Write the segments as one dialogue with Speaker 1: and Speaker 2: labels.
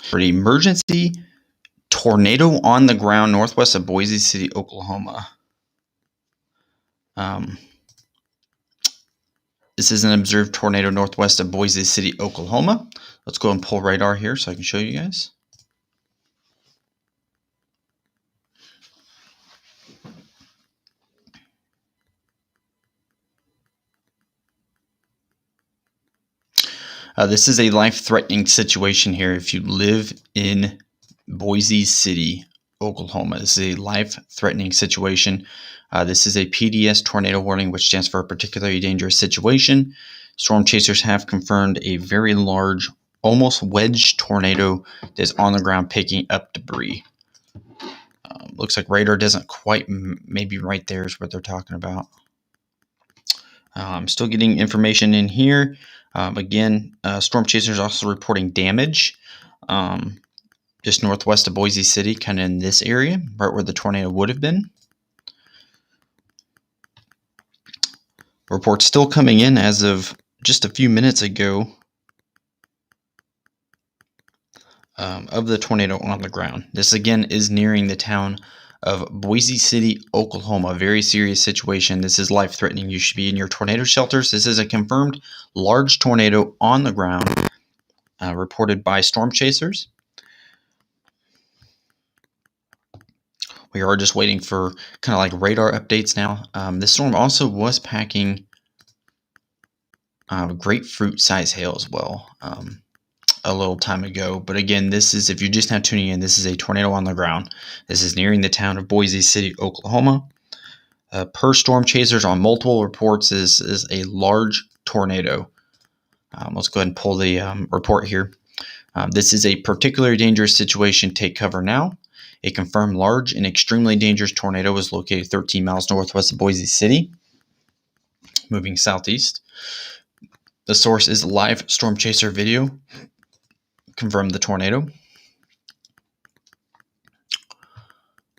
Speaker 1: For the emergency tornado on the ground northwest of Boise City, Oklahoma. This is an observed tornado northwest of Boise City, Oklahoma. Let's go and pull radar here so I can show you guys. This is a life-threatening situation here if you live in Boise City, Oklahoma. This is a life-threatening situation. This is a PDS tornado warning, which stands for a particularly dangerous situation. Storm chasers have confirmed a very large, almost wedge tornado that is on the ground picking up debris. Looks like radar doesn't quite, maybe right there is what they're talking about. I'm still getting information in here. Again, storm chasers also reporting damage just northwest of Boise City, kind of in this area, right where the tornado would have been. Reports still coming in as of just a few minutes ago of the tornado on the ground. This again is nearing the town of Boise City, Oklahoma. Very serious situation. This is life-threatening. You should be in your tornado shelters. This is a confirmed large tornado on the ground reported by storm chasers. We are just waiting for kind of like radar updates now. This storm also was packing grapefruit size hail as well a little time ago. But again, this is, if you're just now tuning in, this is a tornado on the ground. This is nearing the town of Boise City, Oklahoma. Per storm chasers on multiple reports, is a large tornado. Let's go ahead and pull the report here. This is a particularly dangerous situation. Take cover now. A confirmed large and extremely dangerous tornado was located 13 miles northwest of Boise City, moving southeast. The source is live storm chaser video. Confirmed the tornado.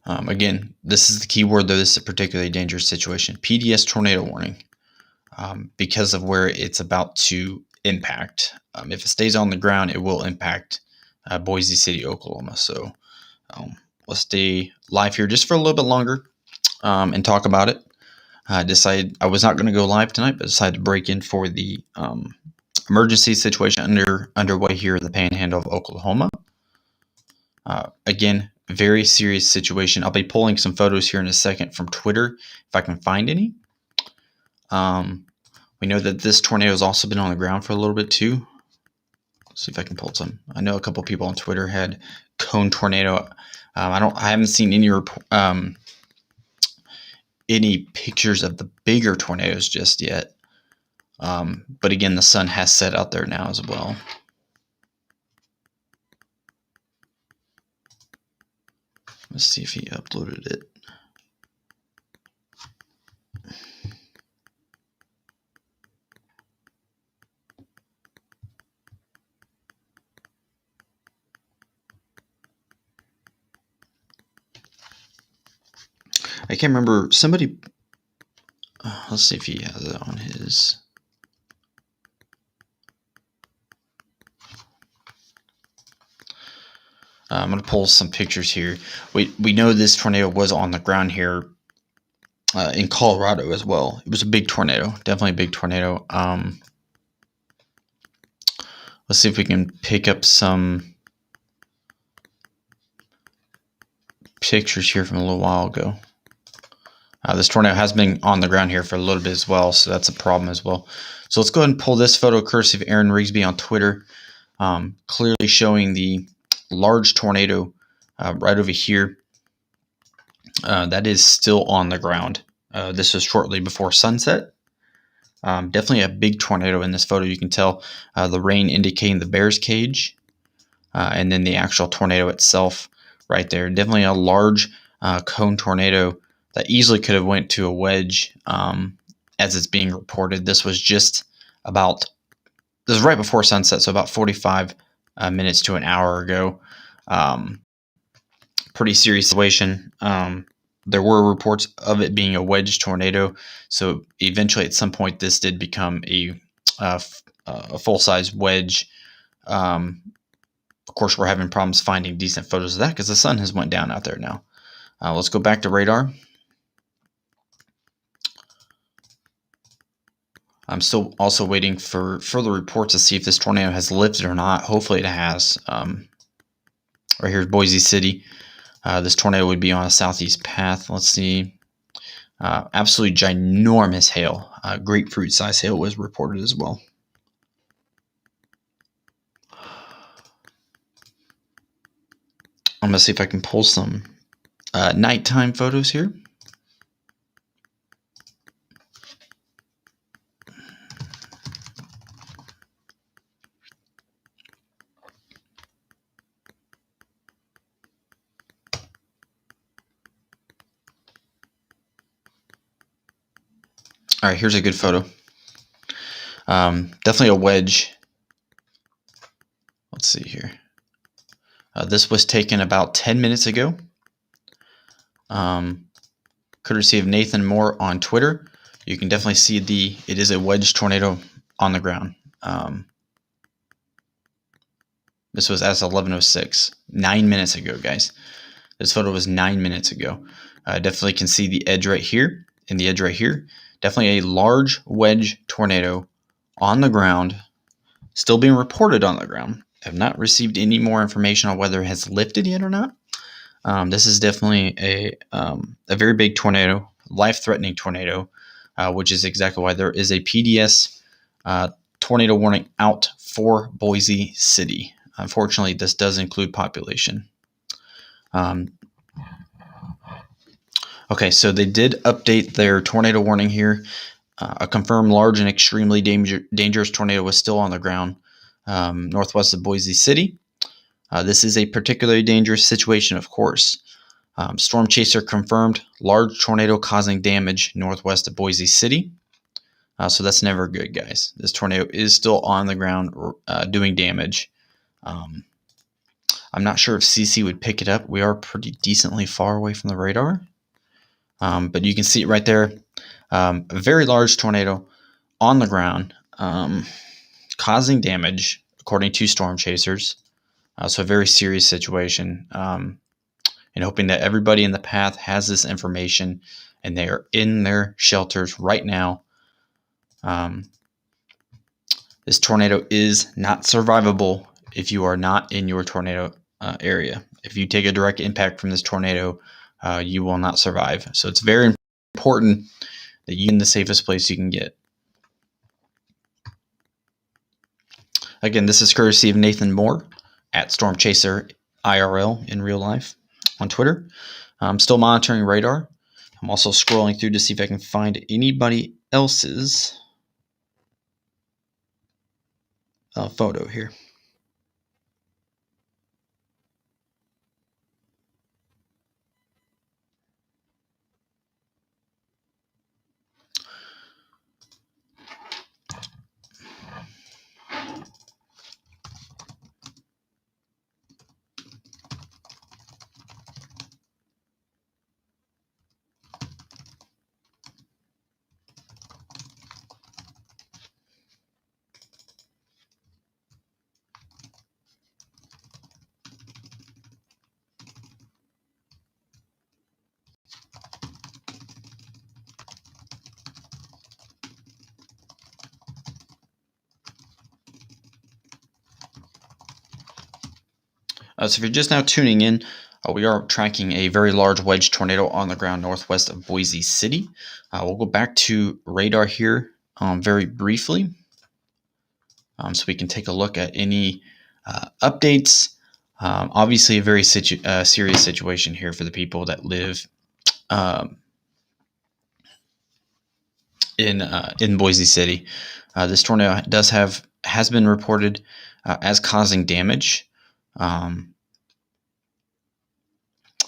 Speaker 1: Again, this is the key word, though. This is a particularly dangerous situation. PDS tornado warning because of where it's about to impact. If it stays on the ground, it will impact Boise City, Oklahoma. So let's stay live here just for a little bit longer and talk about it. I decided I was not going to go live tonight, but decided to break in for the emergency situation underway here in the Panhandle of Oklahoma. Again, very serious situation. I'll be pulling some photos here in a second from Twitter if I can find any. We know that this tornado has also been on the ground for a little bit too. Let's see if I can pull some. I know a couple people on Twitter had cone tornado. I haven't seen any pictures of the bigger tornadoes just yet. But again, the sun has set out there now as well. Let's see if he uploaded it. I can't remember. Somebody, let's see if he has it on his. I'm going to pull some pictures here. We know this tornado was on the ground here in Colorado as well. It was a big tornado, definitely a big tornado. Let's see if we can pick up some pictures here from a little while ago. This tornado has been on the ground here for a little bit as well, so that's a problem as well. So let's go ahead and pull this photo courtesy of Aaron Rigsby on Twitter, clearly showing the large tornado right over here. That is still on the ground. This was shortly before sunset. Definitely a big tornado in this photo. You can tell the rain indicating the bear's cage, and then the actual tornado itself right there. Definitely a large cone tornado that easily could have went to a wedge as it's being reported. This was just about, this was right before sunset, so about 45 minutes to an hour ago. Pretty serious situation. There were reports of it being a wedge tornado, so eventually at some point this did become a full-size wedge Of course, we're having problems finding decent photos of that because the sun has went down out there now. Let's go back to radar. I'm still also waiting for further reports to see if this tornado has lifted or not. Hopefully it has. Right here is Boise City. This tornado would be on a southeast path. Let's see. Absolutely ginormous hail. Grapefruit size hail was reported as well. I'm going to see if I can pull some nighttime photos here. All right, here's a good photo. Definitely a wedge. Let's see here. This was taken about 10 minutes ago. Courtesy of Nathan Moore on Twitter. You can definitely see it is a wedge tornado on the ground. This was as 11:06, 9 minutes ago, guys. This photo was 9 minutes ago. Definitely can see the edge right here and the edge right here. Definitely a large wedge tornado on the ground, still being reported on the ground. Have not received any more information on whether it has lifted yet or not. This is definitely a very big tornado, life-threatening tornado, which is exactly why there is a PDS tornado warning out for Boise City. Unfortunately, this does include population. Okay, so they did update their tornado warning here. A confirmed large and extremely dangerous tornado was still on the ground northwest of Boise City. This is a particularly dangerous situation, of course. Storm chaser confirmed large tornado causing damage northwest of Boise City. So that's never good, guys. This tornado is still on the ground doing damage. I'm not sure if CC would pick it up. We are pretty decently far away from the radar. But you can see it right there. A very large tornado on the ground causing damage, according to storm chasers. So a very serious situation. And hoping that everybody in the path has this information and they are in their shelters right now. This tornado is not survivable if you are not in your tornado area. If you take a direct impact from this tornado, you will not survive. So it's very important that you're in the safest place you can get. Again, this is courtesy of Nathan Moore at Storm Chaser IRL in real life on Twitter. I'm still monitoring radar. I'm also scrolling through to see if I can find anybody else's photo here. So if you're just now tuning in, we are tracking a very large wedge tornado on the ground northwest of Boise City. We'll go back to radar here very briefly so we can take a look at any updates. Obviously, a very serious situation here for the people that live in Boise City. This tornado has been reported as causing damage.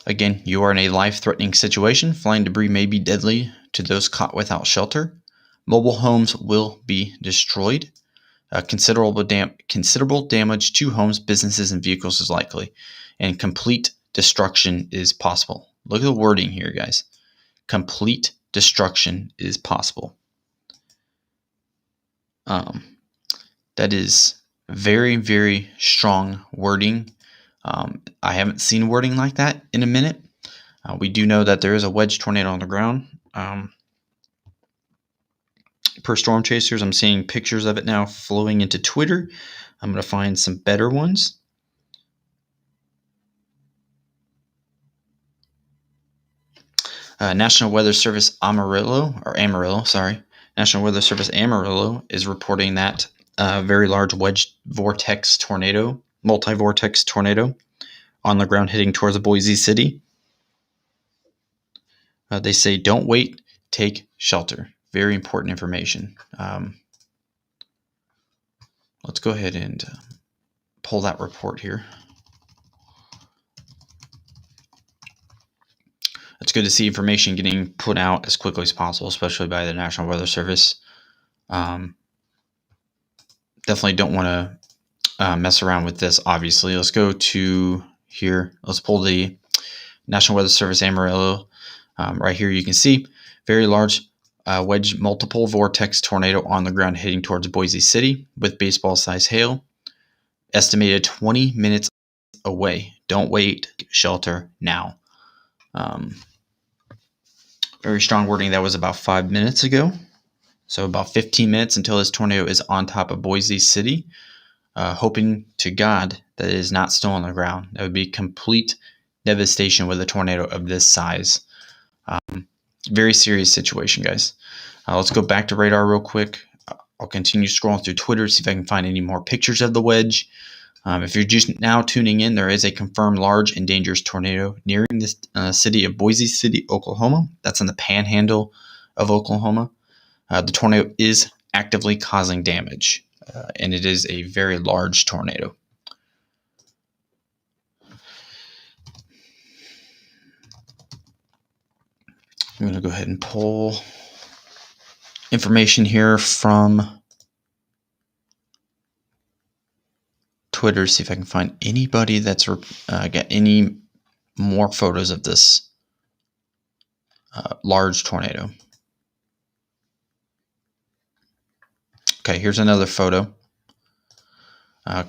Speaker 1: Again, you are in a life-threatening situation. Flying debris may be deadly to those caught without shelter. Mobile homes will be destroyed. Considerable damage to homes, businesses, and vehicles is likely, and complete destruction is possible. Look at the wording here, guys. Complete destruction is possible. That is very, very strong wording I haven't seen wording like that in a minute. We do know that there is a wedge tornado on the ground. Per Storm Chasers, I'm seeing pictures of it now flowing into Twitter. I'm going to find some better ones. National Weather Service Amarillo, National Weather Service Amarillo is reporting that very large wedge vortex tornado, multi-vortex tornado on the ground heading towards Boise City. They say, don't wait, take shelter. Very important information. Let's go ahead and pull that report here. It's good to see information getting put out as quickly as possible, especially by the National Weather Service. Definitely don't want to mess around with this, obviously. Let's go to here. Let's pull the National Weather Service Amarillo. Right here you can see very large wedge multiple vortex tornado on the ground heading towards Boise City with baseball-sized hail. Estimated 20 minutes away. Don't wait. Shelter now. Very strong wording. That was about 5 minutes ago. So about 15 minutes until this tornado is on top of Boise City. Hoping to God that it is not still on the ground. That would be complete devastation with a tornado of this size. Very serious situation, guys. Let's go back to radar real quick. I'll continue scrolling through Twitter, see if I can find any more pictures of the wedge. If you're just now tuning in, there is a confirmed large and dangerous tornado nearing the city of Boise City, Oklahoma. That's in the panhandle of Oklahoma. The tornado is actively causing damage, and it is a very large tornado. I'm going to go ahead and pull information here from Twitter, see if I can find anybody that's got any more photos of this large tornado. Okay, here's another photo,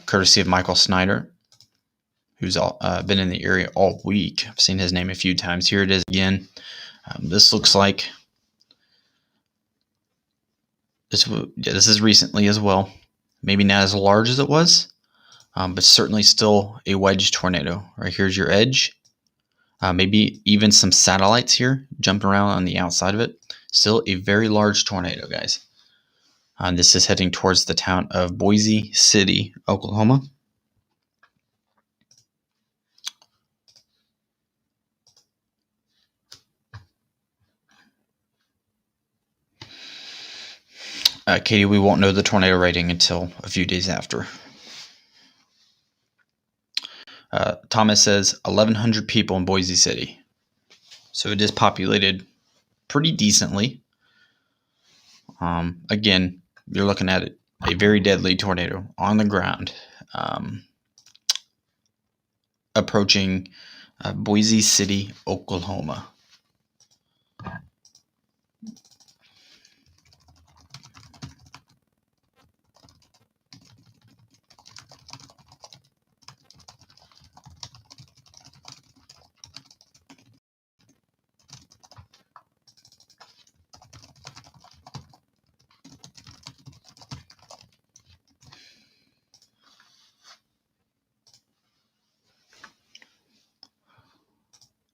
Speaker 1: courtesy of Michael Snyder, who's been in the area all week. I've seen his name a few times. Here it is again. This looks like this is recently as well. Maybe not as large as it was, but certainly still a wedge tornado. Right here's your edge. Maybe even some satellites here jumping around on the outside of it. Still a very large tornado, guys. This is heading towards the town of Boise City, Oklahoma. Katie, we won't know the tornado rating until a few days after. Thomas says 1,100 people in Boise City. So it is populated pretty decently. Again, you're looking at it, a very deadly tornado on the ground, approaching Boise City, Oklahoma.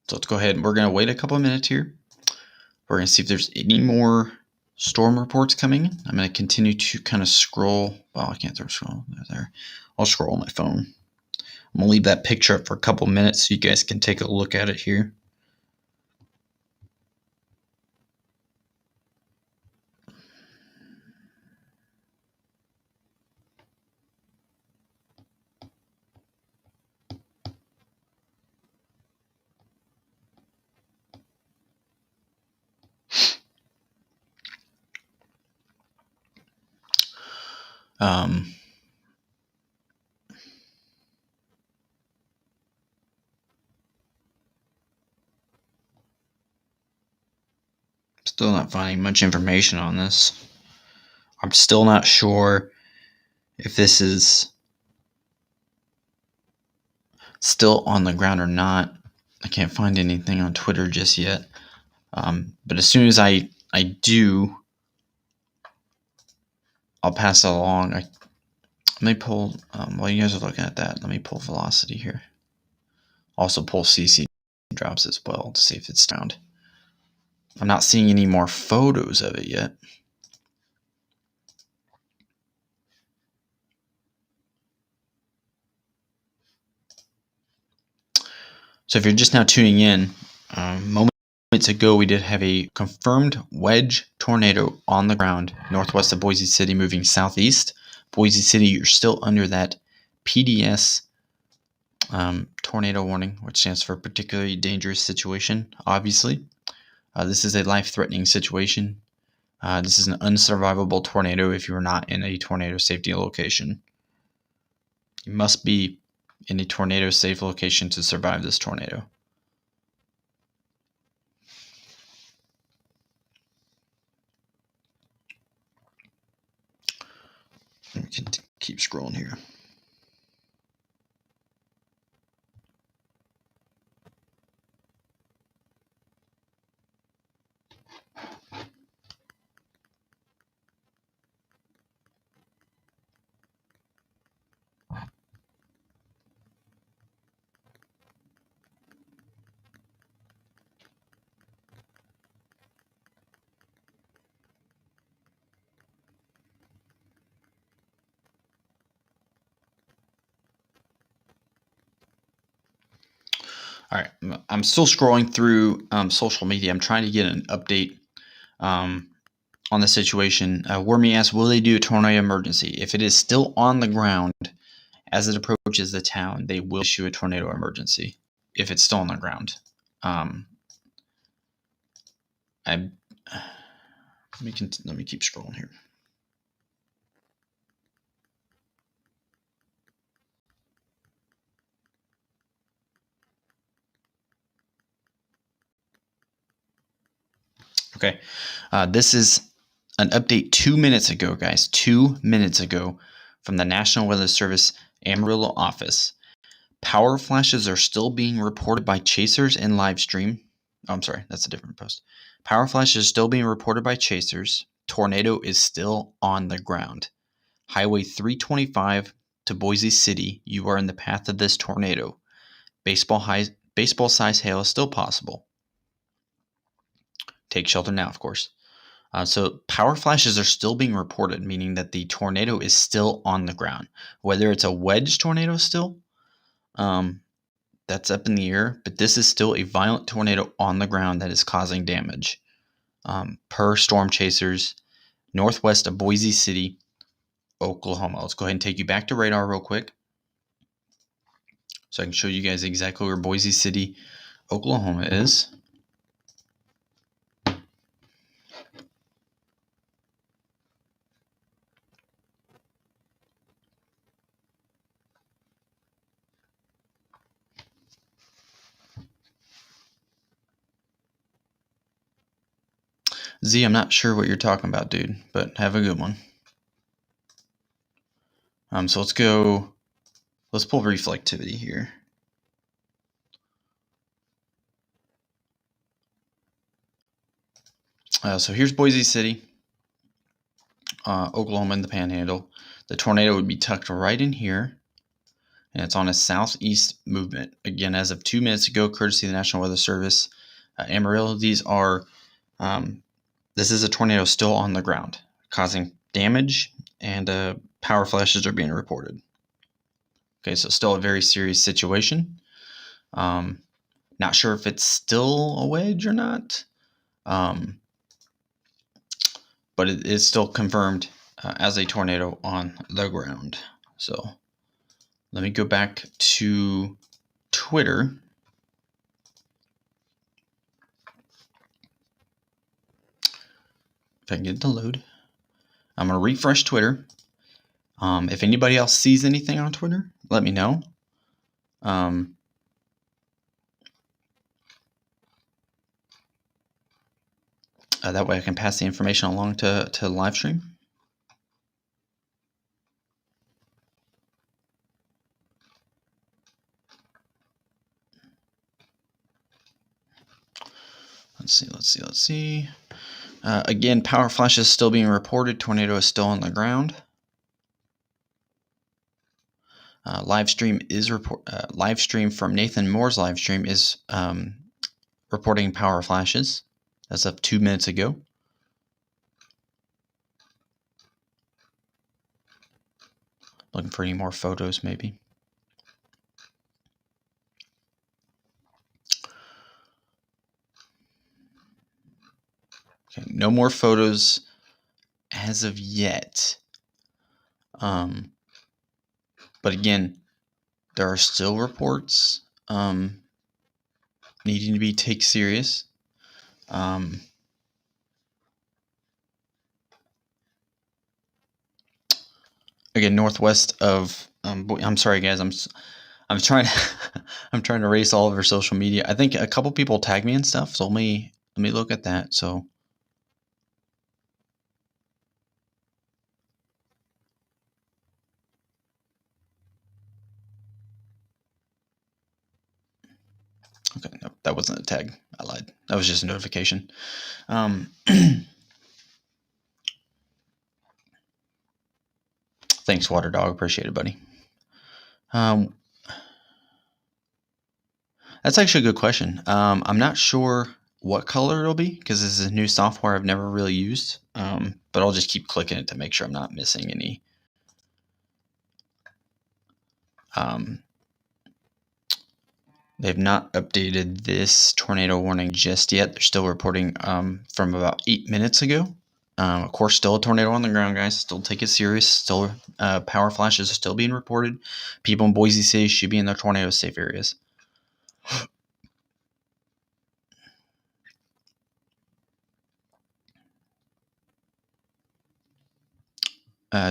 Speaker 1: So let's go ahead. We're going to wait a couple of minutes here. We're going to see if there's any more storm reports coming in. I'm going to continue to kind of scroll. Well, I can't scroll there. I'll scroll on my phone. I'm going to leave that picture up for a couple of minutes so you guys can take a look at it here. Still not finding much information on this. I'm still not sure if this is still on the ground or not. I can't find anything on Twitter just yet. But as soon as I do, I'll pass it along. Let me pull, while you guys are looking at that, let me pull velocity here. Also pull CC drops as well to see if it's found. I'm not seeing any more photos of it yet. So if you're just now tuning in, moments ago we did have a confirmed Wedge tornado on the ground northwest of Boise City moving southeast. Boise City, you're still under that PDS tornado warning, which stands for particularly dangerous situation, obviously. This is a life-threatening situation. This is an unsurvivable tornado if you are not in a tornado safety location. You must be in a tornado safe location to survive this tornado. We can keep scrolling here. All right, I'm still scrolling through social media. I'm trying to get an update on the situation. Wormy asks, will they do a tornado emergency? If it is still on the ground as it approaches the town, they will issue a tornado emergency if it's still on the ground. Let me keep scrolling here. Okay, this is an update 2 minutes ago, guys. 2 minutes ago from the National Weather Service Amarillo office. Power flashes are still being reported by chasers in live stream. Oh, I'm sorry, that's a different post. Power flashes are still being reported by chasers. Tornado is still on the ground. Highway 325 to Boise City. You are in the path of this tornado. Baseball-sized hail is still possible. Take shelter now, of course. So power flashes are still being reported, meaning that the tornado is still on the ground. Whether it's a wedge tornado still, that's up in the air, but this is still a violent tornado on the ground that is causing damage. Per storm chasers, northwest of Boise City, Oklahoma. Let's go ahead and take you back to radar real quick so I can show you guys exactly where Boise City, Oklahoma is. Z, I'm not sure what you're talking about, dude, but have a good one. So let's pull reflectivity here. So here's Boise City, Oklahoma in the Panhandle. The tornado would be tucked right in here, and it's on a southeast movement. Again, as of 2 minutes ago, courtesy of the National Weather Service, Amarillo. This is a tornado still on the ground, causing damage, and power flashes are being reported. Okay, so still a very serious situation. Not sure if it's still a wedge or not, but it is still confirmed as a tornado on the ground. So let me go back to Twitter. If I can get it to load. I'm going to refresh Twitter. If anybody else sees anything on Twitter, let me know. That way I can pass the information along to the live stream. Let's see. Again, power flash is still being reported. Tornado is still on the ground. Live stream from Nathan Moore's live stream is reporting power flashes. That's up 2 minutes ago. Looking for any more photos, maybe. Okay, no more photos as of yet. But again, there are still reports needing to be taken serious. Again, northwest of I'm sorry guys, I'm trying I'm trying to erase all of our social media. I think a couple people tagged me and stuff, so let me look at that. So okay, no, that wasn't a tag. I lied. That was just a notification. Thanks, Water Dog. Appreciate it, buddy. That's actually a good question. I'm not sure what color it'll be because this is new software I've never really used. But I'll just keep clicking it to make sure I'm not missing any. They've not updated this tornado warning just yet. They're still reporting from about 8 minutes ago. Of course, still a tornado on the ground, guys. Still take it serious. Still, power flashes are still being reported. People in Boise City should be in their tornado safe areas.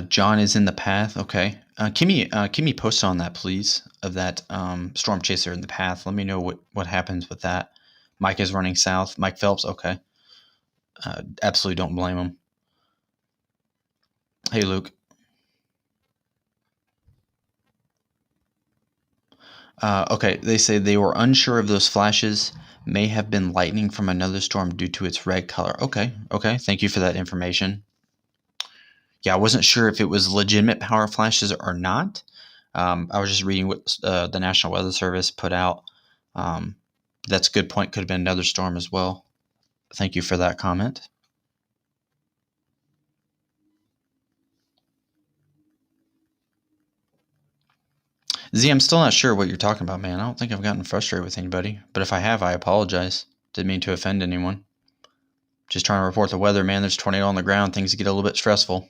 Speaker 1: John is in the path. Okay. Keep me posted on that, please, of that storm chaser in the path. Let me know what happens with that. Mike is running south. Mike Phelps. Okay. Absolutely don't blame him. Hey, Luke. Okay. They say they were unsure if those flashes may have been lightning from another storm due to its red color. Okay. Okay. Thank you for that information. Yeah, I wasn't sure if it was legitimate power flashes or not. I was just reading what the National Weather Service put out. That's a good point. Could have been another storm as well. Thank you for that comment. Z, I'm still not sure what you're talking about, man. I don't think I've gotten frustrated with anybody. But if I have, I apologize. Didn't mean to offend anyone. Just trying to report the weather, man. There's a tornado on the ground. Things get a little bit stressful.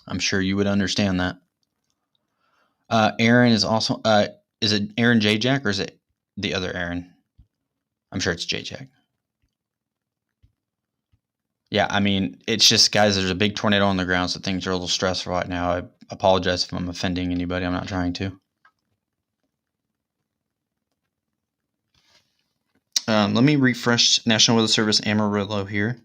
Speaker 1: I'm sure you would understand that. Aaron is also... is it Aaron J. Jack or is it the other Aaron? I'm sure it's J. Jack. Yeah, I mean, it's just, guys, there's a big tornado on the ground, so things are a little stressful right now. I apologize if I'm offending anybody. I'm not trying to. Let me refresh National Weather Service Amarillo here.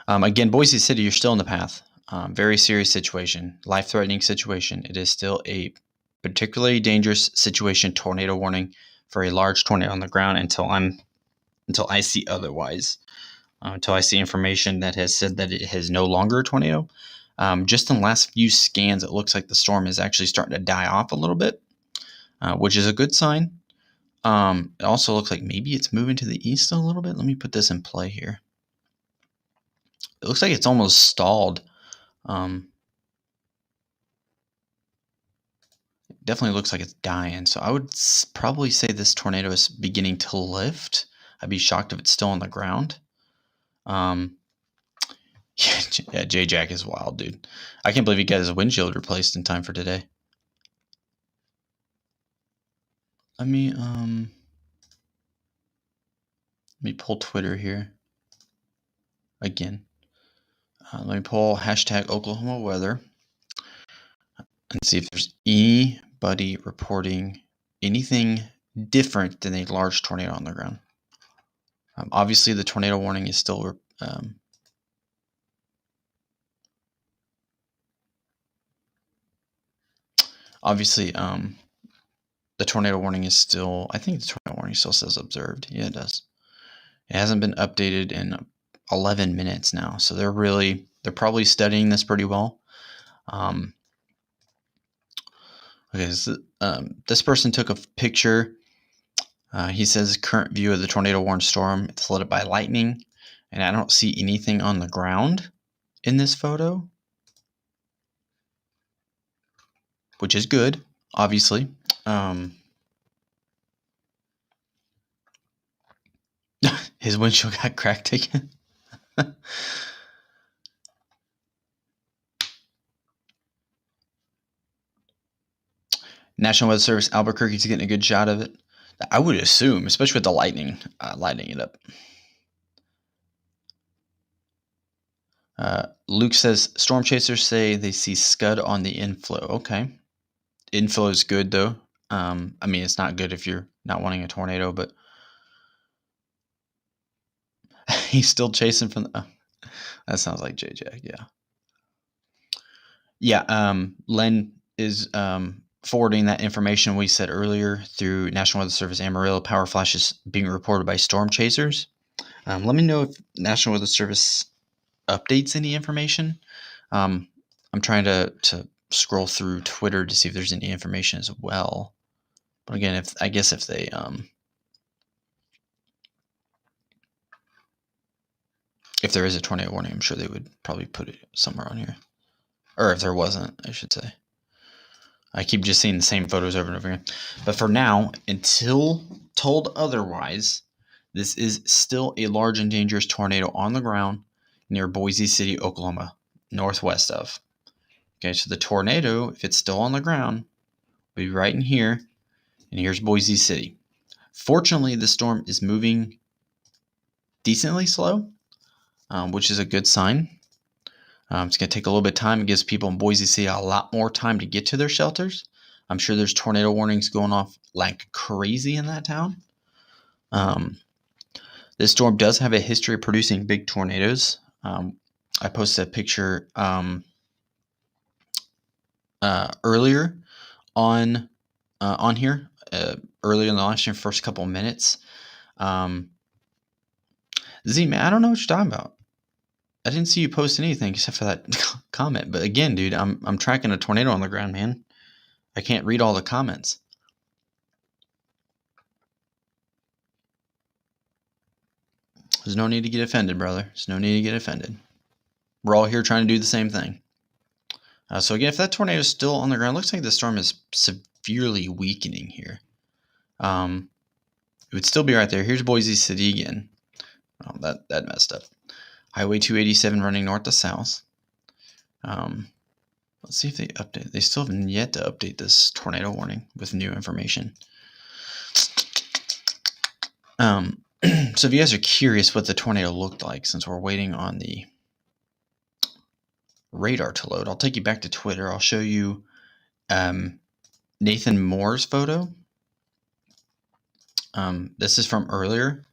Speaker 1: Again, Boise City, you're still in the path. Very serious situation, life-threatening situation. It is still a particularly dangerous situation. Tornado warning for a large tornado on the ground until I see otherwise. Until I see information that has said that it is no longer a tornado. Just in the last few scans, it looks like the storm is actually starting to die off a little bit, which is a good sign. It also looks like maybe it's moving to the east a little bit. Let me put this in play here. It looks like it's almost stalled. It definitely looks like it's dying. So I would probably say this tornado is beginning to lift. I'd be shocked if it's still on the ground. Yeah, J-Jack is wild, dude. I can't believe he got his windshield replaced in time for today. Let me pull Twitter here again. Let me pull hashtag Oklahoma weather and see if there's anybody reporting anything different than a large tornado on the ground. Obviously, the tornado warning is still obviously the tornado warning is still, I think the tornado warning still says observed. Yeah, it does. It hasn't been updated in 11 minutes now, so they're probably studying this pretty well. Okay, so, this person took a picture. He says current view of the tornado warned storm. It's lit up by lightning, and I don't see anything on the ground in this photo, which is good, obviously. His windshield got cracked again. National Weather Service Albuquerque's getting a good shot of it. I would assume, especially with the lightning, lighting it up. Luke says storm chasers say they see scud on the inflow. Okay, inflow is good though. I mean, it's not good if you're not wanting a tornado, but he's still chasing from the. That sounds like JJ. Yeah. Len is forwarding that information we said earlier through National Weather Service Amarillo. Power flashes being reported by storm chasers. Let me know if National Weather Service updates any information. I'm trying to scroll through Twitter to see if there's any information as well. But again, if they if there is a tornado warning, I'm sure they would probably put it somewhere on here. Or if there wasn't, I should say. I keep just seeing the same photos over and over again. But for now, until told otherwise, this is still a large and dangerous tornado on the ground near Boise City, Oklahoma, northwest of. Okay, so the tornado, if it's still on the ground, will be right in here, and here's Boise City. Fortunately, the storm is moving decently slow, which is a good sign. It's going to take a little bit of time. It gives people in Boise City a lot more time to get to their shelters. I'm sure there's tornado warnings going off like crazy in that town. This storm does have a history of producing big tornadoes. I posted a picture earlier on here, earlier in the live stream, first couple minutes. Z, man, I don't know what you're talking about. I didn't see you post anything except for that comment. But again, dude, I'm tracking a tornado on the ground, man. I can't read all the comments. There's no need to get offended, brother. There's no need to get offended. We're all here trying to do the same thing. So again, if that tornado is still on the ground, it looks like the storm is severely weakening here. It would still be right there. Here's Boise City again. Oh, that messed up. Highway 287 running north to south. Let's see if they update. They still haven't yet to update this tornado warning with new information. So if you guys are curious what the tornado looked like, since we're waiting on the radar to load, I'll take you back to Twitter. I'll show you Nathan Moore's photo. This is from earlier.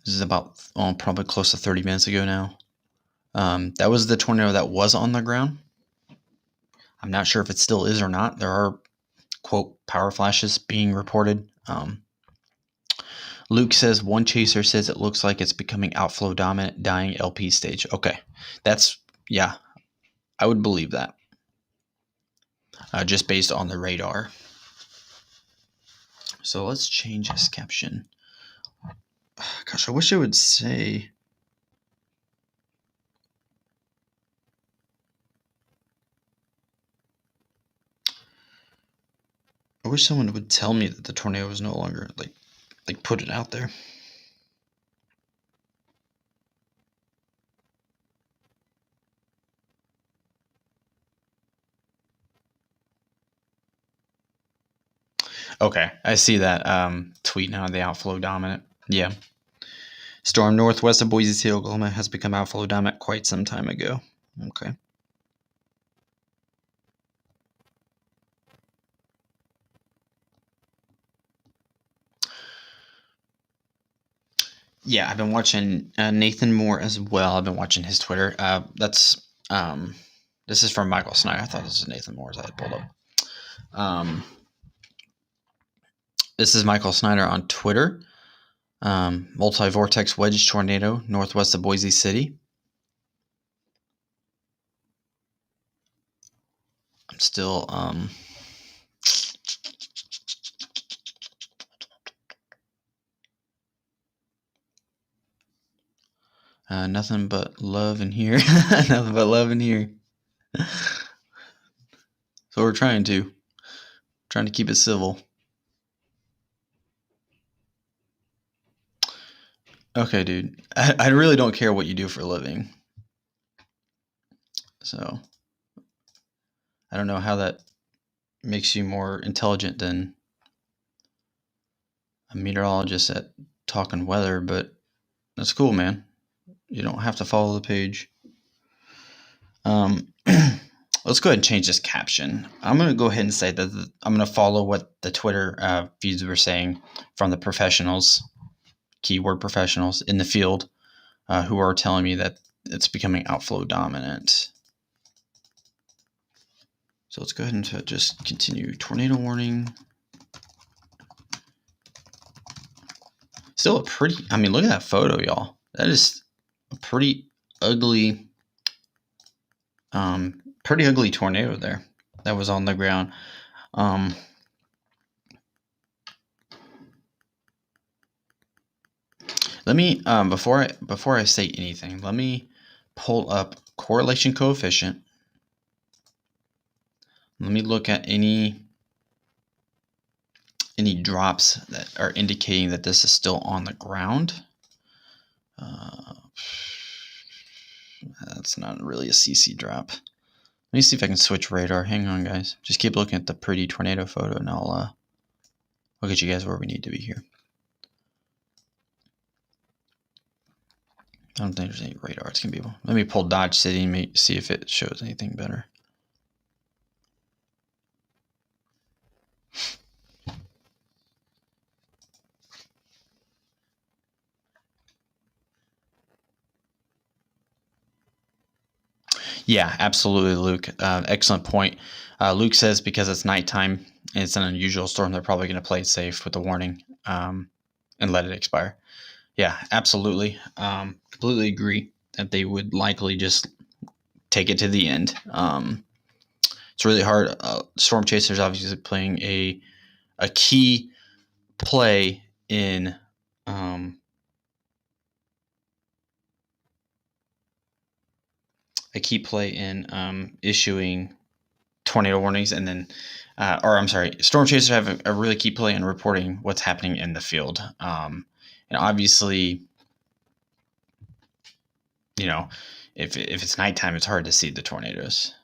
Speaker 1: This is about probably close to 30 minutes ago now. That was the tornado that was on the ground. I'm not sure if it still is or not. There are, quote, power flashes being reported. Luke says one chaser says it looks like it's becoming outflow dominant, dying LP stage. Okay, yeah, I would believe that. Just based on the radar. So let's change this caption. Gosh, I wish it would say. I wish someone would tell me that the tornado is no longer like put it out there. Okay, I see that tweet now, the outflow dominant. Yeah. Storm northwest of Boise City, Oklahoma has become outflow dominant quite some time ago. Okay. Yeah, I've been watching Nathan Moore as well. I've been watching his Twitter. This is from Michael Snyder. I thought this was Nathan Moore's I had pulled up. This is Michael Snyder on Twitter. Multi-vortex wedge tornado northwest of Boise City. I'm still nothing but love in here. Nothing but love in here. So we're trying to keep it civil. Okay, dude. I really don't care what you do for a living. So I don't know how that makes you more intelligent than a meteorologist at talking weather, but that's cool, man. You don't have to follow the page. Let's go ahead and change this caption. I'm going to go ahead and say that I'm going to follow what the Twitter feeds were saying from the professionals, keyword professionals in the field, who are telling me that it's becoming outflow dominant. So let's go ahead and just continue. Tornado warning. Still a pretty, I mean, look at that photo, y'all. That is a pretty ugly tornado there that was on the ground. Let me before I say anything, let me pull up correlation coefficient. Let me look at any drops that are indicating that this is still on the ground. That's not really a CC drop. Let me see if I can switch radar. Hang on, guys. Just keep looking at the pretty tornado photo, and I'll get you guys where we need to be here. I don't think there's any radar. It's gonna be. Let me pull Dodge City and see if it shows anything better. Yeah, absolutely, Luke. Excellent point. Luke says because it's nighttime and it's an unusual storm, they're probably going to play it safe with the warning and let it expire. Yeah, absolutely. Completely agree that they would likely just take it to the end. It's really hard. Storm Chaser's obviously playing a key play in issuing tornado warnings, and then storm chasers have a really key play in reporting what's happening in the field. And obviously, you know, if it's nighttime, it's hard to see the tornadoes.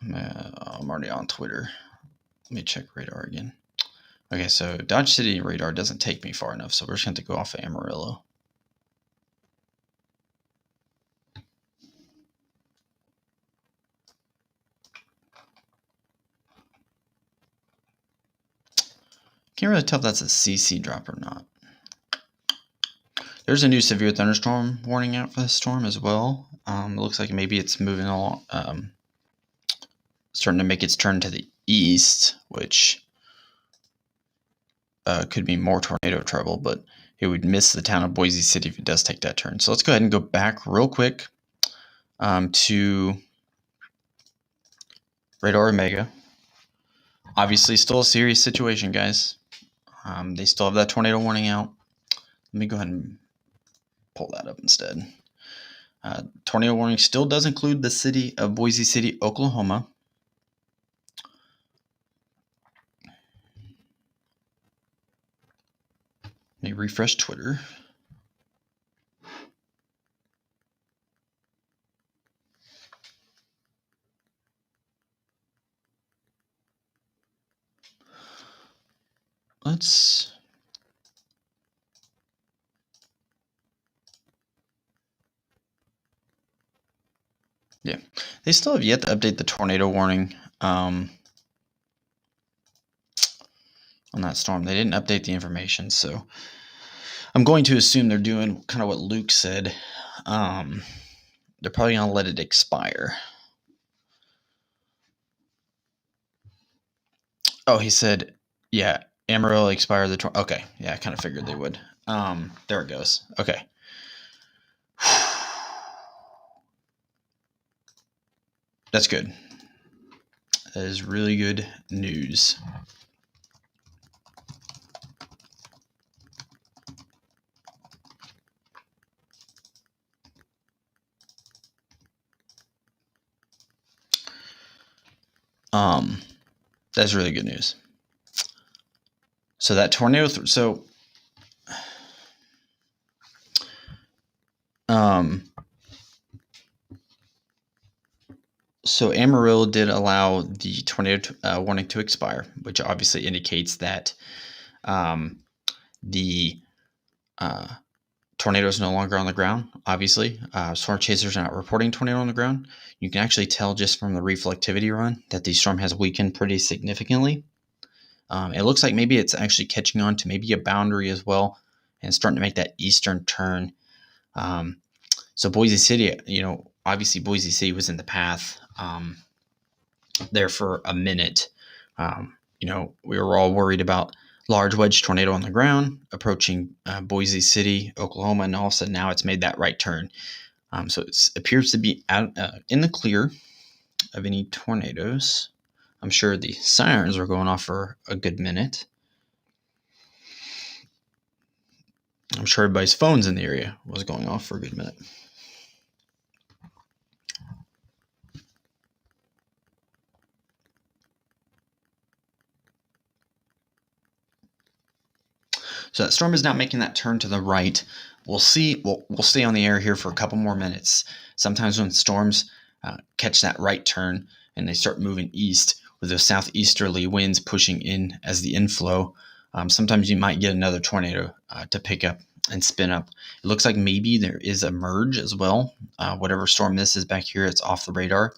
Speaker 1: I'm already on Twitter. Let me check radar again. Okay, so Dodge City radar doesn't take me far enough, so we're just going to go off of Amarillo. Can't really tell if that's a CC drop or not. There's a new severe thunderstorm warning out for this storm as well. It looks like maybe it's moving along, starting to make its turn to the east, which could be more tornado trouble, but it would miss the town of Boise City if it does take that turn. So let's go ahead and go back real quick to Radar Omega. Obviously, still a serious situation, guys. They still have that tornado warning out. Let me go ahead and pull that up instead. Tornado warning still does include the city of Boise City, Oklahoma. Let me refresh Twitter. Yeah, they still have yet to update the tornado warning on that storm. They didn't update the information, so I'm going to assume they're doing kind of what Luke said. They're probably going to let it expire. Oh, he said, yeah, Amarillo expired the okay, yeah, I kind of figured they would. There it goes. Okay. That's good. That is really good news. That's really good news. So that tornado, so Amarillo did allow the tornado warning to expire, which obviously indicates that the tornado is no longer on the ground. Obviously, storm chasers are not reporting tornado on the ground. You can actually tell just from the reflectivity run that the storm has weakened pretty significantly. It looks like maybe it's actually catching on to maybe a boundary as well and starting to make that eastern turn. So Boise City, obviously Boise City was in the path there for a minute. We were all worried about large wedge tornado on the ground approaching Boise City, Oklahoma, and all of a sudden now it's made that right turn. So it appears to be out in the clear of any tornadoes. I'm sure the sirens were going off for a good minute. I'm sure everybody's phones in the area was going off for a good minute. So that storm is now making that turn to the right. We'll see. We'll stay on the air here for a couple more minutes. Sometimes when storms catch that right turn and they start moving east with those southeasterly winds pushing in as the inflow, sometimes you might get another tornado to pick up and spin up. It looks like maybe there is a merge as well. Whatever storm this is back here, it's off the radar.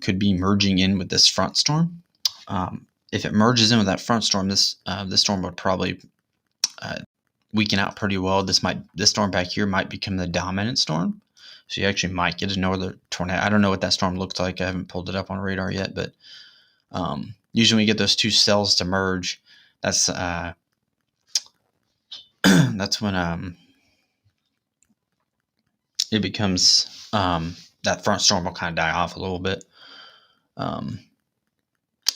Speaker 1: Could be merging in with this front storm. If it merges in with that front storm, this storm would probably weaken out pretty well. This storm back here might become the dominant storm. So you actually might get another tornado. I don't know what that storm looked like. I haven't pulled it up on radar yet, but usually when you get those two cells to merge, that's that's when it becomes that front storm will kind of die off a little bit.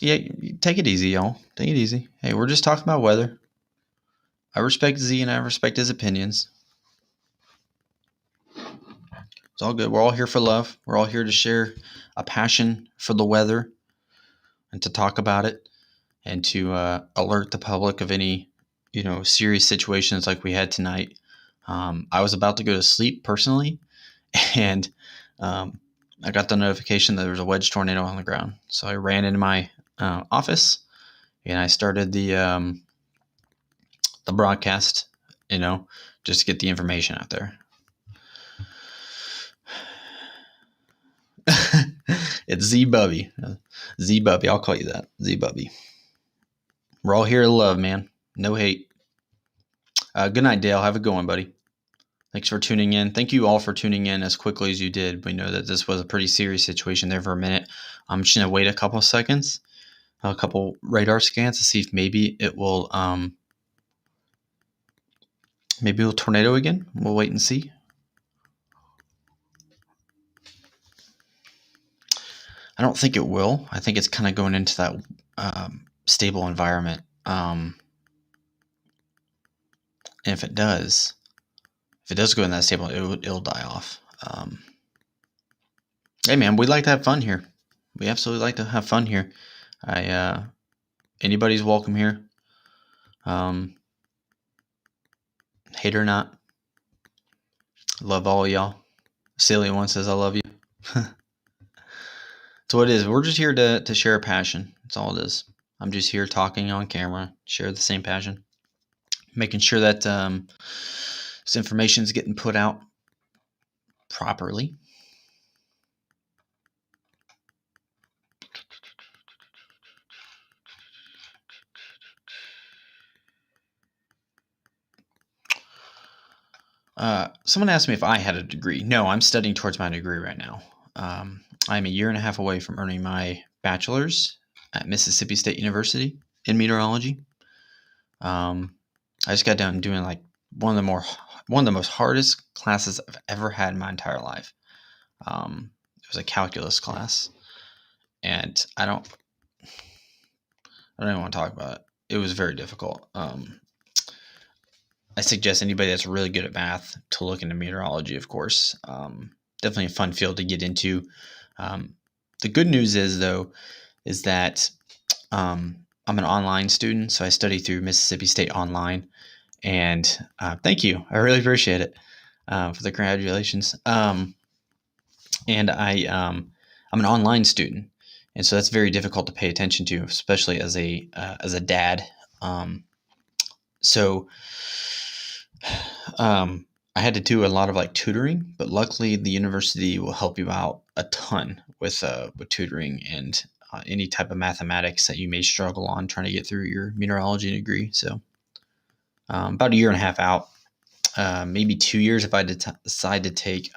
Speaker 1: Yeah, take it easy, y'all. Take it easy. Hey, we're just talking about weather. I respect Z and I respect his opinions. It's all good. We're all here for love. We're all here to share a passion for the weather and to talk about it and to alert the public of any, serious situations like we had tonight. I was about to go to sleep personally, and I got the notification that there was a wedge tornado on the ground. So I ran into my office and I started the broadcast, just to get the information out there. It's Z Bubby. Z Bubby. I'll call you that. Z Bubby. We're all here to love, man. No hate. Good night, Dale. Have a good one, buddy. Thanks for tuning in. Thank you all for tuning in as quickly as you did. We know that this was a pretty serious situation there for a minute. I'm just going to wait a couple of seconds, a couple radar scans to see if maybe it will tornado again. We'll wait and see. I don't think it will. I think it's kind of going into that stable environment. And if it does go in that stable, it'll die off. Hey man, we like to have fun here. We absolutely like to have fun here. Anybody's welcome here. Hate or not. Love all of y'all. Salient one says I love you. So what it is, we're just here to share a passion. That's all it is. I'm just here talking on camera, share the same passion, making sure that this information is getting put out properly. Someone asked me if I had a degree. No, I'm studying towards my degree right now. I'm a year and a half away from earning my bachelor's at Mississippi State University in meteorology. I just got done doing like one of the most hardest classes I've ever had in my entire life. It was a calculus class, and I don't even want to talk about it. It was very difficult. I suggest anybody that's really good at math to look into meteorology, of course. Definitely a fun field to get into. The good news is, though, is that I'm an online student, so I study through Mississippi State Online. And thank you. I really appreciate it for the congratulations. And I'm an online student, and so that's very difficult to pay attention to, especially as a dad. So I had to do a lot of like tutoring, but luckily the university will help you out a ton with tutoring and any type of mathematics that you may struggle on trying to get through your meteorology degree. So about a year and a half out, maybe 2 years if I decide to take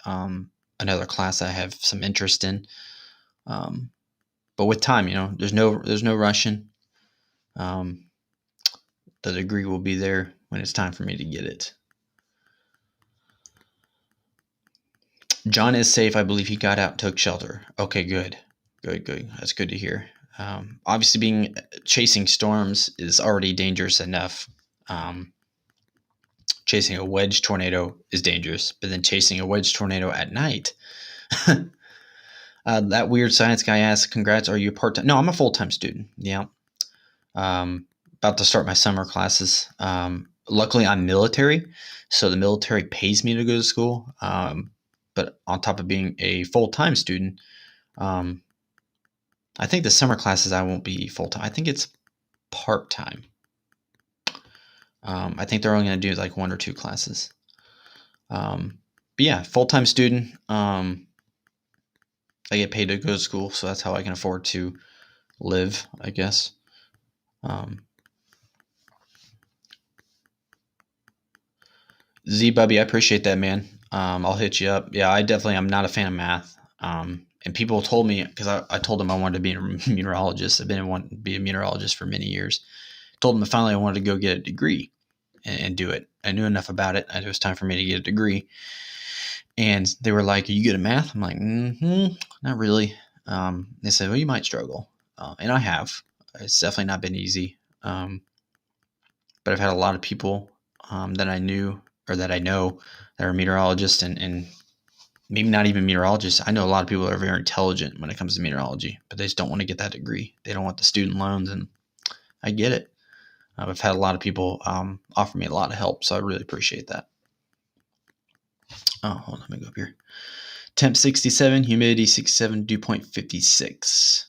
Speaker 1: another class I have some interest in. But with time, there's no rushing. The degree will be there when it's time for me to get it. John is safe. I believe he got out and took shelter. Okay, good. That's good to hear. Obviously, chasing storms is already dangerous enough. Chasing a wedge tornado is dangerous, but then chasing a wedge tornado at night. That weird science guy asked, "Congrats, are you part-time?" No, I'm a full-time student. Yeah. About to start my summer classes. Luckily, I'm military, so the military pays me to go to school. But on top of being a full-time student, I think the summer classes I won't be full-time. I think it's part-time. I think they're only going to do like 1 or 2 classes. But yeah, full-time student. I get paid to go to school, so that's how I can afford to live, I guess. Z Bubby, I appreciate that, man. I'll hit you up. Yeah, I'm not a fan of math. And people told me, because I told them I wanted to be a meteorologist. I've been wanting to be a meteorologist for many years. Told them finally I wanted to go get a degree and do it. I knew enough about it. It was time for me to get a degree. And they were like, "Are you good at math?" I'm like, not really. They said, "Well, you might struggle." And I have. It's definitely not been easy. But I've had a lot of people that I knew or that I know that are meteorologists and maybe not even meteorologists. I know a lot of people that are very intelligent when it comes to meteorology, but they just don't want to get that degree. They don't want the student loans, and I get it. I've had a lot of people offer me a lot of help, so I really appreciate that. Oh, hold on, let me go up here. Temp 67, humidity 67, dew point 56.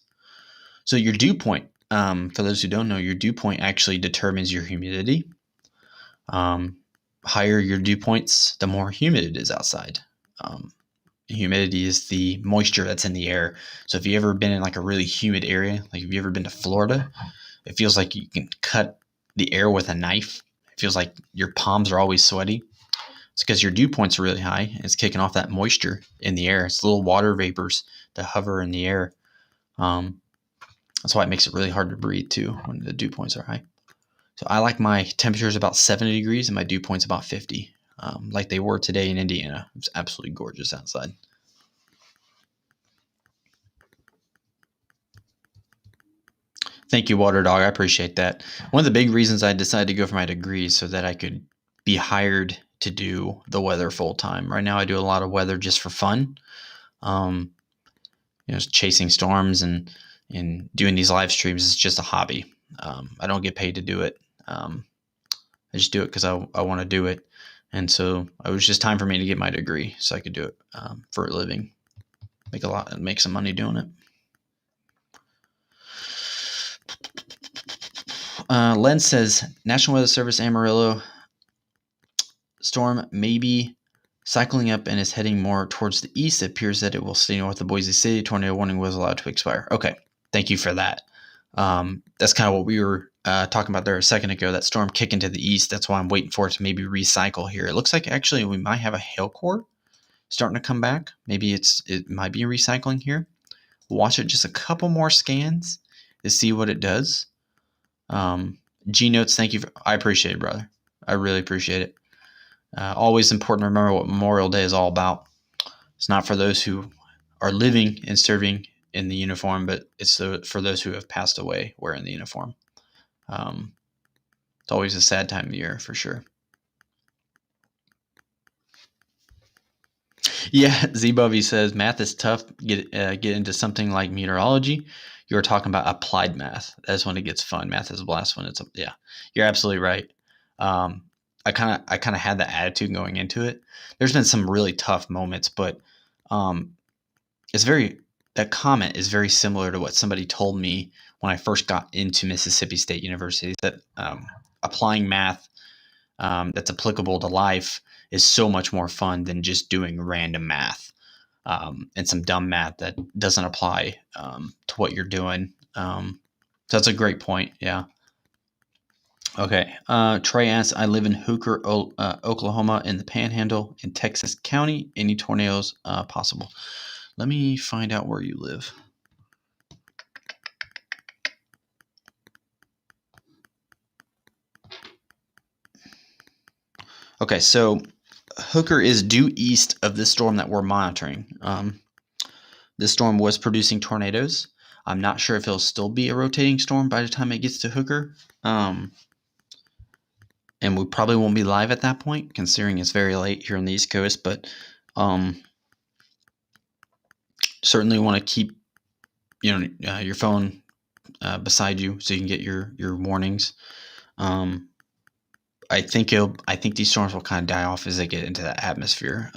Speaker 1: So your dew point, for those who don't know, your dew point actually determines your humidity. Higher your dew points, the more humid it is outside. Humidity is the moisture that's in the air. So if you've ever been in like a really humid area, like if you ever been to Florida, it feels like you can cut the air with a knife. It feels like your palms are always sweaty. It's because your dew points are really high. And it's kicking off that moisture in the air. It's little water vapors that hover in the air. That's why it makes it really hard to breathe too when the dew points are high. So I like my temperatures about 70 degrees and my dew points about 50, like they were today in Indiana. It's absolutely gorgeous outside. Thank you, Water Dog. I appreciate that. One of the big reasons I decided to go for my degree is so that I could be hired to do the weather full time. Right now I do a lot of weather just for fun. Chasing storms and doing these live streams is just a hobby. I don't get paid to do it. I just do it because I want to do it. And so it was just time for me to get my degree so I could do it for a living. Make some money doing it. Len says, National Weather Service Amarillo storm may be cycling up and is heading more towards the east. It appears that it will stay north of Boise City. Tornado warning was allowed to expire. Okay, thank you for that. That's kind of what we were talking about there a second ago, that storm kicking to the east. That's why I'm waiting for it to maybe recycle here. It looks like actually we might have a hail core starting to come back. Maybe it might be recycling here. Watch it just a couple more scans to see what it does. G Notes, thank you. I appreciate it, brother. I really appreciate it. Always important to remember what Memorial Day is all about. It's not for those who are living and serving in the uniform, but it's for those who have passed away wearing the uniform. It's always a sad time of year for sure. Yeah, Z-Bubby says math is tough. Get into something like meteorology. You were talking about applied math. That's when it gets fun. Math is the last one. Yeah, you're absolutely right. I kind of had that attitude going into it. There's been some really tough moments, but it's that comment is very similar to what somebody told me when I first got into Mississippi State University. That applying math that's applicable to life is so much more fun than just doing random math and some dumb math that doesn't apply to what you're doing. So that's a great point. Yeah. Okay. Trey asks, I live in Hooker, Oklahoma, in the Panhandle in Texas County. Any tornadoes possible? Let me find out where you live. Okay, so Hooker is due east of this storm that we're monitoring. This storm was producing tornadoes. I'm not sure if it'll still be a rotating storm by the time it gets to Hooker. And we probably won't be live at that point, considering it's very late here on the East Coast. But certainly want to keep your phone beside you so you can get your warnings. I think these storms will kind of die off as they get into that atmosphere.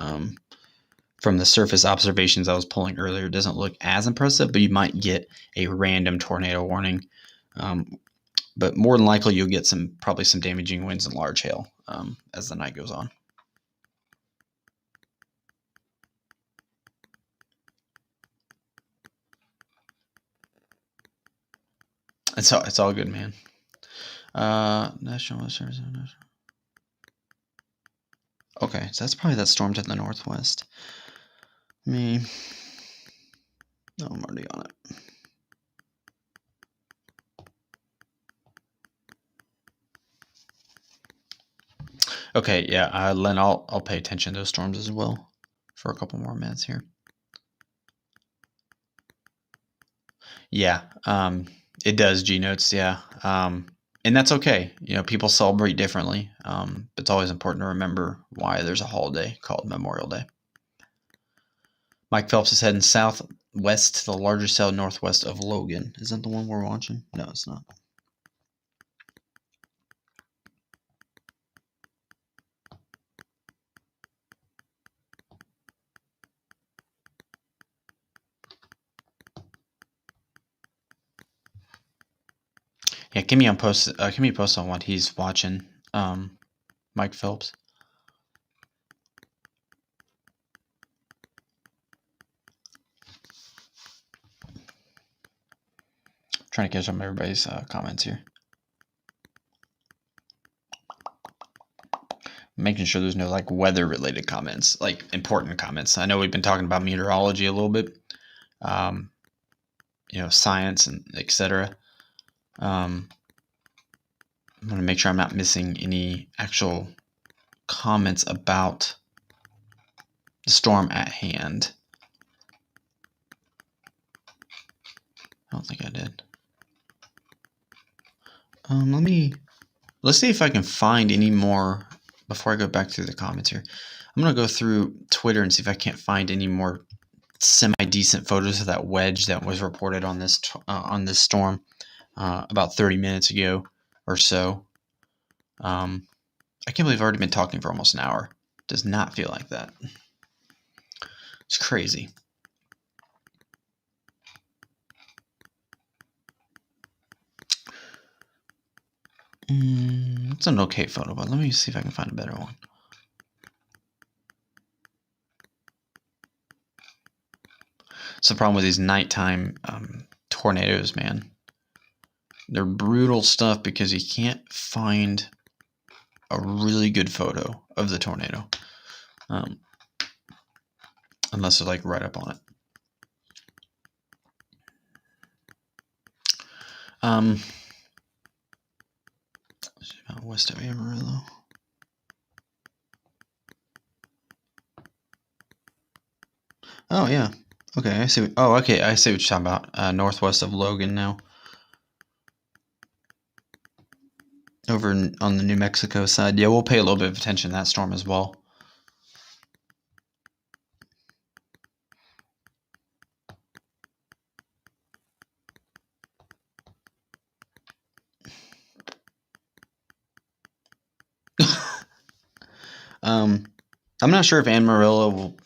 Speaker 1: From the surface observations I was pulling earlier, it doesn't look as impressive, but you might get a random tornado warning. But more than likely, you'll get probably some damaging winds and large hail as the night goes on. It's all good, man. National Service. Okay, so that's probably that storm to the northwest. No, I'm already on it. Okay, yeah, Len, I'll pay attention to those storms as well for a couple more minutes here. Yeah, it does, G-Notes, yeah. And that's okay. People celebrate differently. It's always important to remember why there's a holiday called Memorial Day. Mike Phelps is heading southwest to the larger cell northwest of Logan. Is that the one we're watching? No, it's not. Yeah, give me a post on what he's watching. Mike Phelps. Trying to catch up on everybody's comments here. Making sure there's no weather related comments, important comments. I know we've been talking about meteorology a little bit, science and etc. I'm going to make sure I'm not missing any actual comments about the storm at hand. I don't think I did. Let's see if I can find any more before I go back through the comments here. I'm going to go through Twitter and see if I can't find any more semi-decent photos of that wedge that was reported on this storm about 30 minutes ago or so. I can't believe I've already been talking for almost an hour. Does not feel like that. It's crazy. It's an okay photo, but let me see if I can find a better one. It's the problem with these nighttime tornadoes, man. They're brutal stuff because you can't find a really good photo of the tornado. Unless they're right up on it. West of Amarillo. Oh, yeah. Okay, I see. Oh, okay, I see what you're talking about. Northwest of Logan now. Over on the New Mexico side. Yeah, we'll pay a little bit of attention to that storm as well. I'm not sure if Amarillo will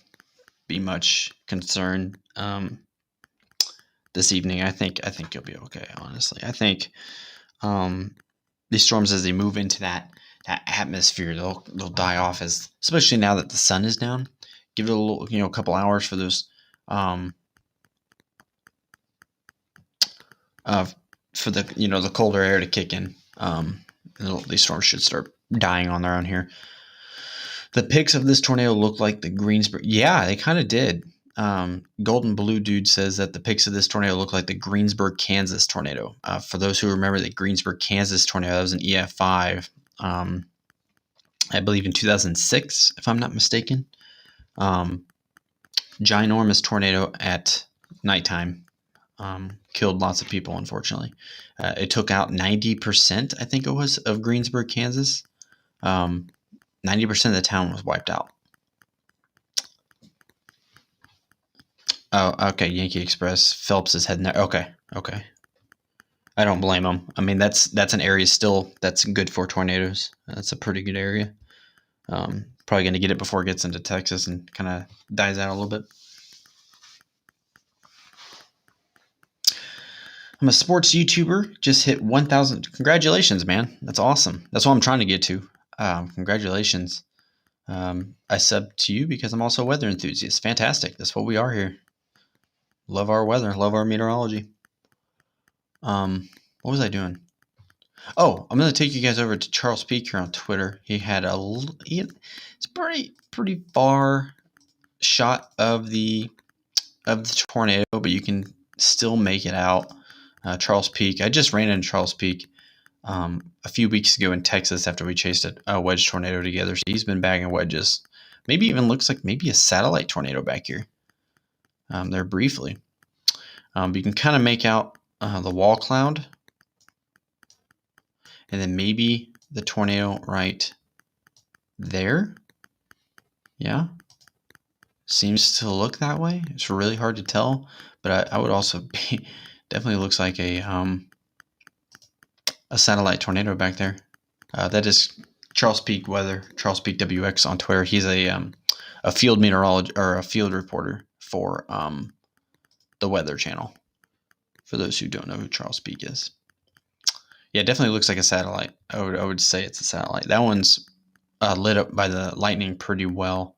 Speaker 1: be much concern this evening. I think you'll be okay. Honestly, I think these storms, as they move into that atmosphere, they'll die off, as especially now that the sun is down. Give it a little, a couple hours for those for the the colder air to kick in. These storms should start dying on their own here. The pics of this tornado look like the Greensburg. Yeah, they kind of did. Golden Blue Dude says that the pics of this tornado look like the Greensburg, Kansas tornado. For those who remember the Greensburg, Kansas tornado, that was an EF5, I believe in 2006, if I'm not mistaken. Ginormous tornado at nighttime. Killed lots of people, unfortunately. It took out 90%, I think it was, of Greensburg, Kansas. 90% of the town was wiped out. Oh, okay. Yankee Express. Phelps is heading there. Okay. I don't blame him. I mean, that's an area still that's good for tornadoes. That's a pretty good area. Probably going to get it before it gets into Texas and kind of dies out a little bit. I'm a sports YouTuber. Just hit 1,000. Congratulations, man. That's awesome. That's what I'm trying to get to. Congratulations. I sub to you because I'm also a weather enthusiast. Fantastic. That's what we are here. Love our weather. Love our meteorology. What was I doing? Oh, I'm going to take you guys over to Charles Peak here on Twitter. He had it's pretty far shot of the tornado, but you can still make it out. Charles Peak. I just ran into Charles Peak a few weeks ago in Texas after we chased a wedge tornado together. So he's been bagging wedges. Maybe even looks like maybe a satellite tornado back here. There briefly. But you can kind of make out the wall cloud. And then maybe the tornado right there. Yeah. Seems to look that way. It's really hard to tell. But I would also be... Definitely looks like a satellite tornado back there. That is Charles Peak Weather, Charles Peak WX on Twitter. He's a field meteorologist or a field reporter for the Weather Channel. For those who don't know who Charles Peak is, yeah, it definitely looks like a satellite. I would say it's a satellite. That one's lit up by the lightning pretty well.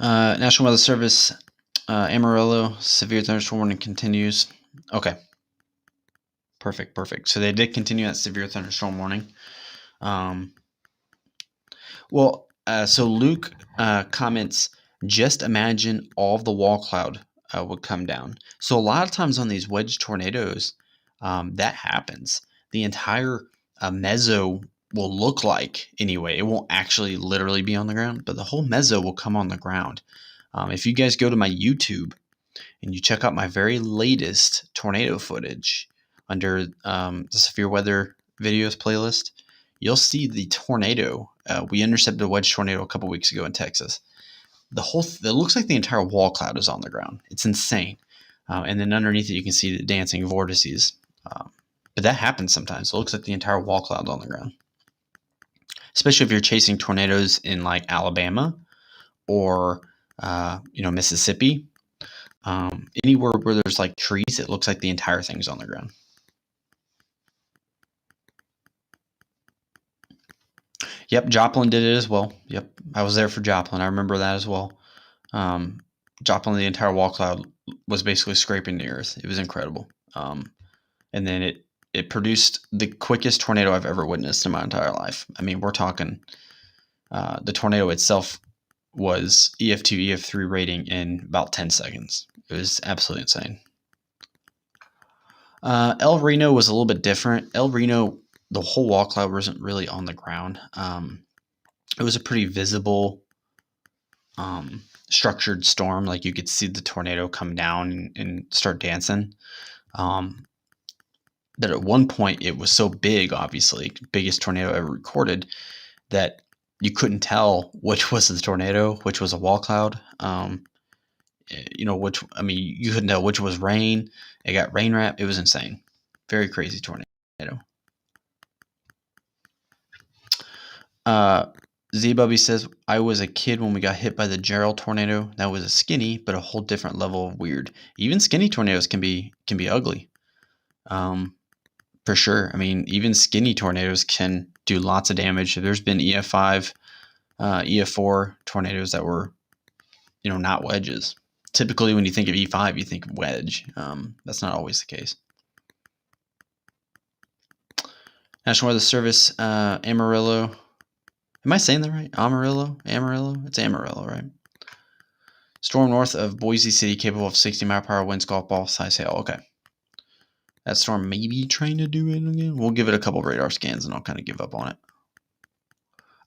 Speaker 1: National Weather Service, Amarillo, severe thunderstorm warning continues. Okay. Perfect. So they did continue that severe thunderstorm warning. So Luke comments, just imagine all of the wall cloud would come down. So a lot of times on these wedge tornadoes, that happens. The entire mezzo will look like, anyway, it won't actually literally be on the ground, but the whole mezzo will come on the ground. If you guys go to my YouTube and you check out my very latest tornado footage under the severe weather videos playlist, you'll see the tornado. We intercepted a wedge tornado a couple weeks ago in Texas. It looks like the entire wall cloud is on the ground. It's insane. And then underneath it, you can see the dancing vortices. But that happens sometimes. It looks like the entire wall cloud's on the ground. Especially if you're chasing tornadoes in like Alabama or Mississippi. Anywhere where there's like trees, it looks like the entire thing's on the ground. Yep, Joplin did it as well. Yep, I was there for Joplin. I remember that as well. Joplin, the entire wall cloud was basically scraping the earth. It was incredible. And then it produced the quickest tornado I've ever witnessed in my entire life. I mean, we're talking the tornado itself was EF2, EF3 rating in about 10 seconds. It was absolutely insane. El Reno was a little bit different. El Reno, the whole wall cloud wasn't really on the ground. It was a pretty visible, structured storm. Like you could see the tornado come down and start dancing. But at one point, it was so big, obviously, biggest tornado ever recorded, that you couldn't tell which was the tornado, which was a wall cloud. Which, I mean, you couldn't tell which was rain. It got rain wrap. It was insane. Very crazy tornado. Z-Bubby says, I was a kid when we got hit by the Gerald tornado. That was a skinny, but a whole different level of weird. Even skinny tornadoes can be ugly. For sure. I mean, even skinny tornadoes can do lots of damage. There's been EF5, EF4 tornadoes that were, not wedges. Typically, when you think of E5, you think of wedge. That's not always the case. National Weather Service, Amarillo. Am I saying that right? Amarillo? It's Amarillo, right? Storm north of Boise City, capable of 60-mile-per-hour winds, golf ball size hail. Okay. That storm may be trying to do it again. We'll give it a couple radar scans, and I'll kind of give up on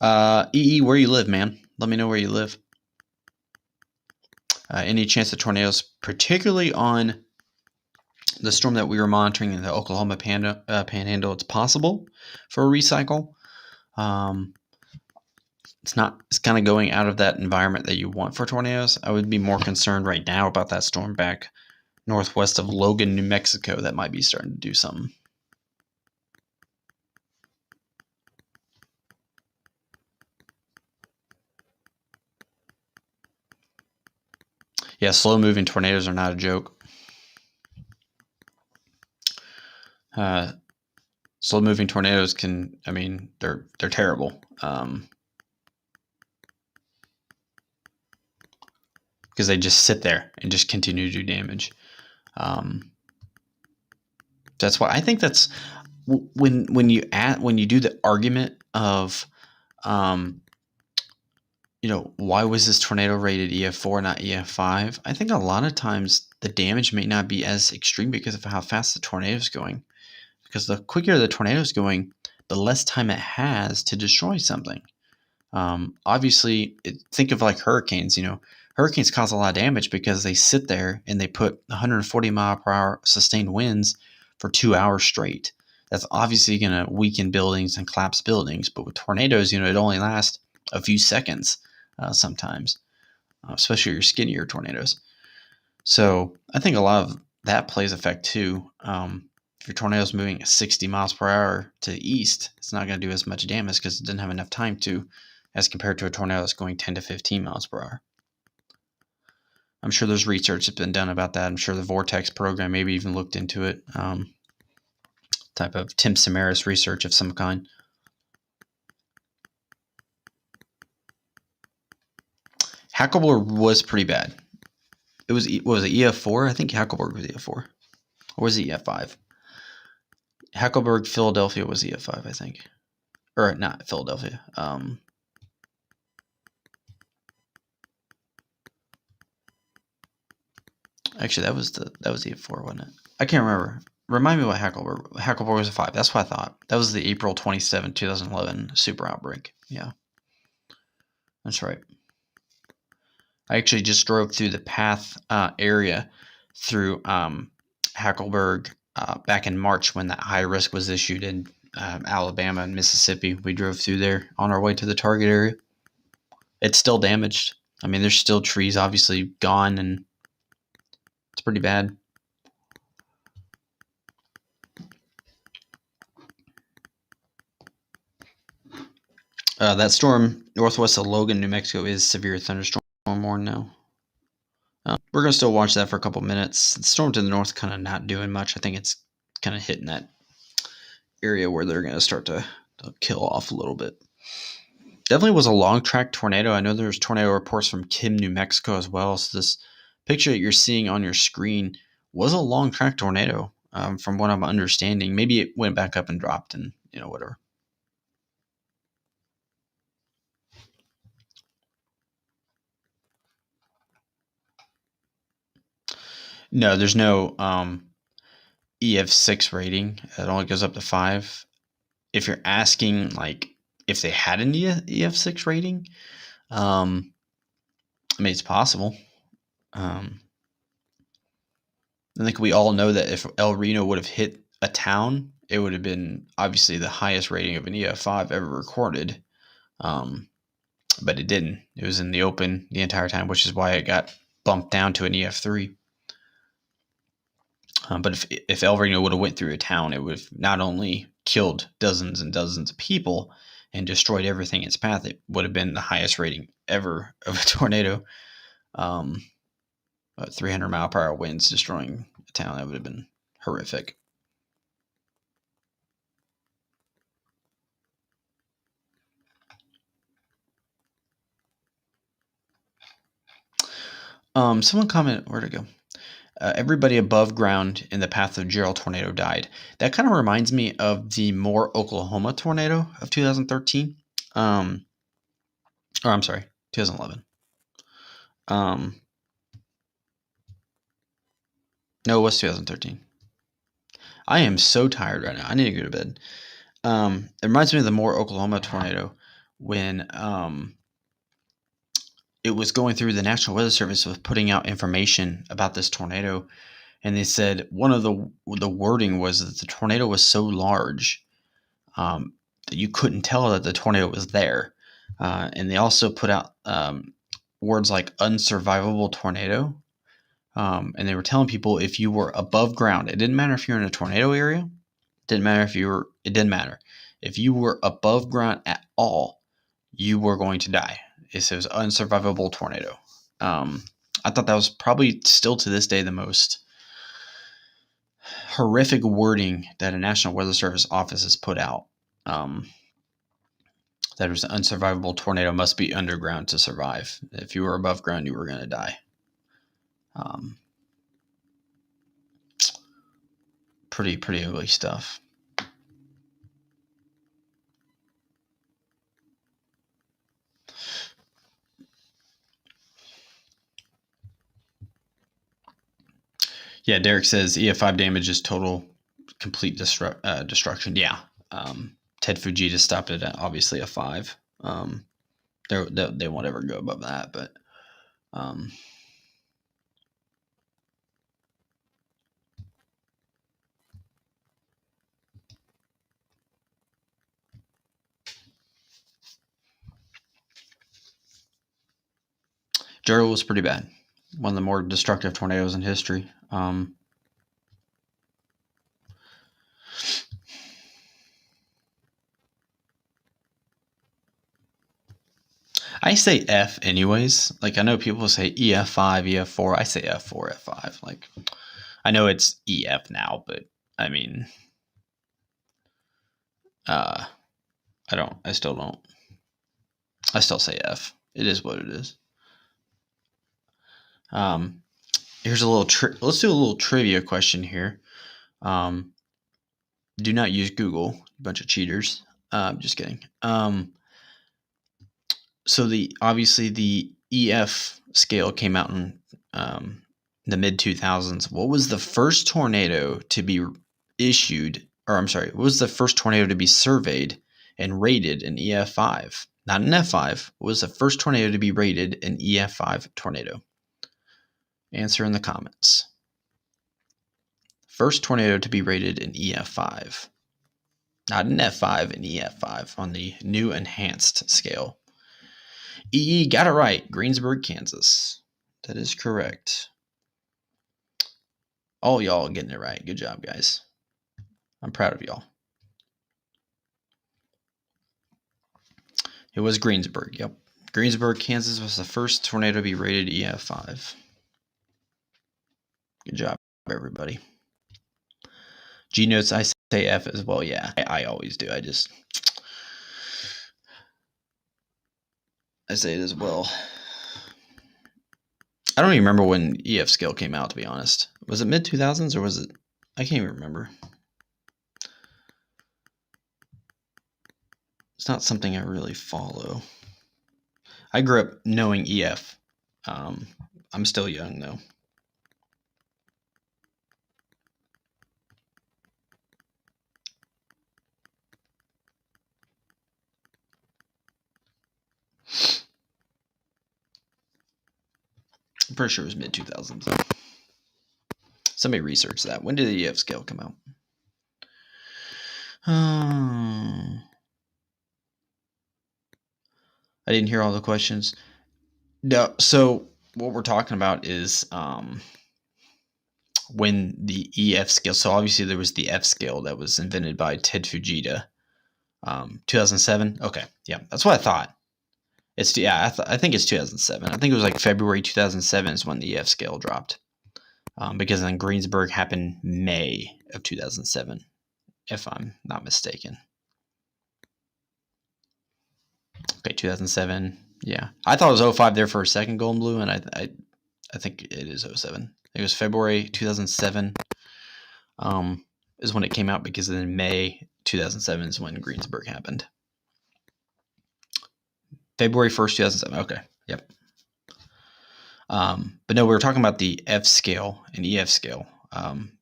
Speaker 1: it. EE, where you live, man? Let me know where you live. Any chance of tornadoes, particularly on the storm that we were monitoring in the Oklahoma Panhandle? It's possible for a recycle. It's kind of going out of that environment that you want for tornadoes. I would be more concerned right now about that storm back northwest of Logan, New Mexico, that might be starting to do something. Yeah, slow-moving tornadoes are not a joke. Slow-moving tornadoes they're terrible. Because they just sit there and just continue to do damage. That's why I think that's when you do the argument of, why was this tornado rated EF4 not EF5? I think a lot of times the damage may not be as extreme because of how fast the tornado is going. Because the quicker the tornado is going, the less time it has to destroy something. Obviously, think of like hurricanes. Hurricanes cause a lot of damage because they sit there and they put 140-mile-per-hour sustained winds for 2 hours straight. That's obviously going to weaken buildings and collapse buildings. But with tornadoes, it only lasts a few seconds sometimes, especially your skinnier tornadoes. So I think a lot of that plays effect too. If your tornado is moving at 60 miles per hour to the east, it's not going to do as much damage because it doesn't have enough time to, as compared to a tornado that's going 10 to 15 miles per hour. I'm sure there's research that's been done about that. I'm sure the Vortex program maybe even looked into it. Type of Tim Samaras research of some kind. Hackleburg was pretty bad. Was it EF4? I think Hackleburg was EF4. Or was it EF5? Hackleburg, Philadelphia was EF5, I think. Or not Philadelphia. Actually, that was EF4, wasn't it? I can't remember. Remind me what Hackleburg was a 5. That's what I thought. That was the April 27, 2011 super outbreak. Yeah. That's right. I actually just drove through the path area through Hackleburg back in March when that high risk was issued in Alabama and Mississippi. We drove through there on our way to the target area. It's still damaged. I mean, there's still trees obviously gone, and it's pretty bad. That storm northwest of Logan, New Mexico is severe thunderstorm warning now. We're going to still watch that for a couple minutes. The storm to the north kind of not doing much. I think it's kind of hitting that area where they're going to start to kill off a little bit. Definitely was a long track tornado. I know there's tornado reports from Kim, New Mexico as well. So this picture that you're seeing on your screen was a long track tornado, from what I'm understanding. Maybe it went back up and dropped and, whatever. No, there's no EF6 rating. It only goes up to 5. If you're asking like if they had an EF6 rating, I mean it's possible. I think we all know that if El Reno would have hit a town, it would have been obviously the highest rating of an EF5 ever recorded. But it didn't. It was in the open the entire time, which is why it got bumped down to an EF3. But if El Reno would have went through a town, it would have not only killed dozens and dozens of people and destroyed everything in its path, it would have been the highest rating ever of a tornado. 300 mile per hour winds destroying a town, that would have been horrific. Someone commented, where'd it go? Everybody above ground in the path of Gerald tornado died. That kind of reminds me of the Moore, Oklahoma tornado of 2013. Or I'm sorry, 2011. No, it was 2013. I am so tired right now. I need to go to bed. It reminds me of the Moore, Oklahoma tornado when it was going through. The National Weather Service was putting out information about this tornado, and they said one of the wording was that the tornado was so large that you couldn't tell that the tornado was there. And they also put out words like unsurvivable tornado. And they were telling people if you were above ground, it didn't matter if you're in a tornado area. It didn't matter. If you were above ground at all, you were going to die. It says unsurvivable tornado. I thought that was probably still to this day the most horrific wording that a National Weather Service office has put out. That was an unsurvivable tornado, must be underground to survive. If you were above ground, you were going to die. Pretty ugly stuff. Yeah, Derek says EF5 damage is total, complete destruction. Yeah. Ted Fujita stopped it at obviously a 5. They won't ever go above that, but Gerald was pretty bad. One of the more destructive tornadoes in history. I say F anyways. Like I know people say EF5, EF4. I say F4, F5. Like I know it's EF now, but I mean, I still say F. It is what it is. Here's a little let's do a little trivia question here. Do not use Google, you bunch of cheaters. Just kidding. So obviously the EF scale came out in the mid 2000s. What was the first tornado to be issued? Or I'm sorry, what was the first tornado to be surveyed and rated an EF5? Not an F5. What was the first tornado to be rated an EF5 tornado? Answer in the comments. First tornado to be rated an EF5. Not an F5, an EF5 on the new enhanced scale. EE got it right. Greensburg, Kansas. That is correct. All y'all getting it right. Good job, guys. I'm proud of y'all. It was Greensburg. Yep. Greensburg, Kansas was the first tornado to be rated EF5. Good job, everybody. G notes, I say F as well. Yeah, I always do. I say it as well. I don't even remember when EF scale came out, to be honest. Was it mid 2000s or was it? I can't even remember. It's not something I really follow. I grew up knowing EF. I'm still young though. I'm pretty sure it was mid-2000s. Somebody research that. When did the EF scale come out? I didn't hear all the questions. No, so what we're talking about is when the EF scale. So obviously there was the F scale that was invented by Ted Fujita. 2007. Okay, yeah, that's what I thought. It's I think it's 2007. I think it was like February 2007 is when the EF scale dropped. Because then Greensburg happened May of 2007, if I'm not mistaken. Okay, 2007. Yeah, I thought it was 05 there for a second, Gold and Blue, and I think it is 07. It was February 2007 is when it came out, because then May 2007 is when Greensburg happened. February 1st, 2007. Okay, yep. But no, we were talking about the F scale and EF scale when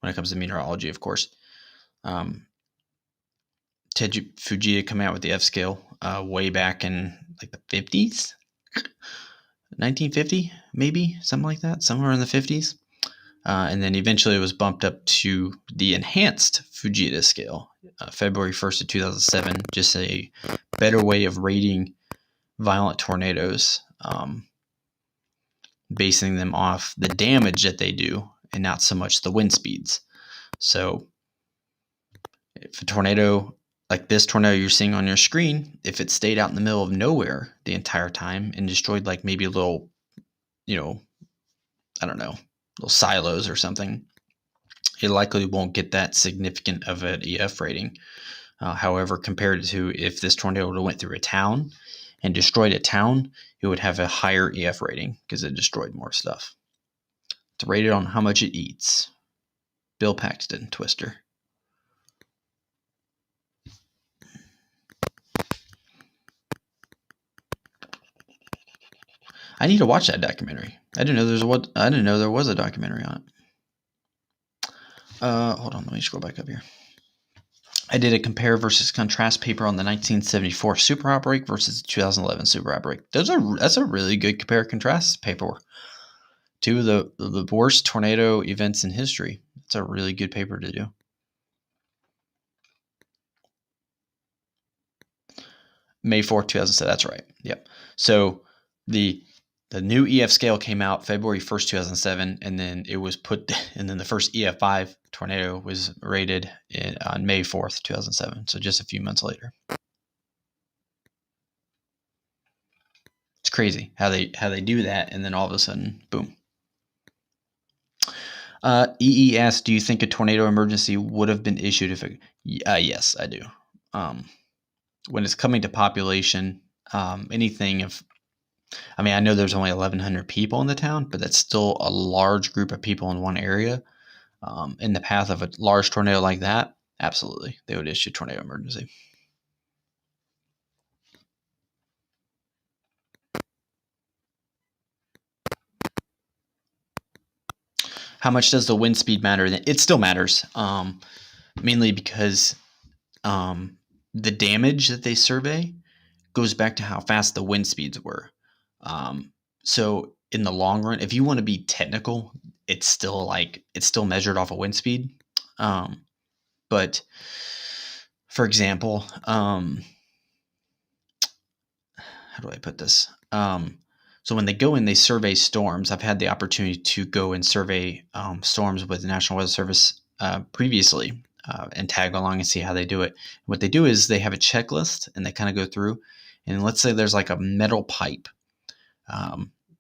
Speaker 1: it comes to meteorology, of course. Ted Fujita coming out with the F scale way back in like the 50s, 1950, maybe something like that, somewhere in the 50s. And then eventually it was bumped up to the enhanced Fujita scale, February 1st of 2007, just a better way of rating violent tornadoes, basing them off the damage that they do and not so much the wind speeds. So if a tornado like this tornado you're seeing on your screen, if it stayed out in the middle of nowhere the entire time and destroyed like maybe a little, I don't know, little silos or something, it likely won't get that significant of an EF rating. However, compared to if this tornado would have went through a town and destroyed a town, it would have a higher EF rating because it destroyed more stuff. It's rated on how much it eats. Bill Paxton, Twister. I need to watch that documentary. I didn't know there was a documentary on it. Hold on, let me scroll back up here. I did a compare versus contrast paper on the 1974 super outbreak versus the 2011 super outbreak. That's a really good compare contrast paper. Two of the worst tornado events in history. It's a really good paper to do. May 4th, 2007. That's right. Yep. So the new EF scale came out February 1st, 2007, and then it was and then the first EF5 tornado was rated on May 4th, 2007. So just a few months later. It's crazy how they do that, and then all of a sudden, boom. EE asks, do you think a tornado emergency would have been issued if it? Yes, I do. When it's coming to population, anything of, I mean, I know there's only 1,100 people in the town, but that's still a large group of people in one area. In the path of a large tornado like that, absolutely, they would issue tornado emergency. How much does the wind speed matter? It still matters, mainly because the damage that they survey goes back to how fast the wind speeds were. So in the long run, if you want to be technical, it's still measured off a wind speed. But for example, how do I put this? So when they go in, they survey storms. I've had the opportunity to go and survey storms with the National Weather Service previously and tag along and see how they do it. What they do is they have a checklist and they kind of go through. And let's say there's like a metal pipe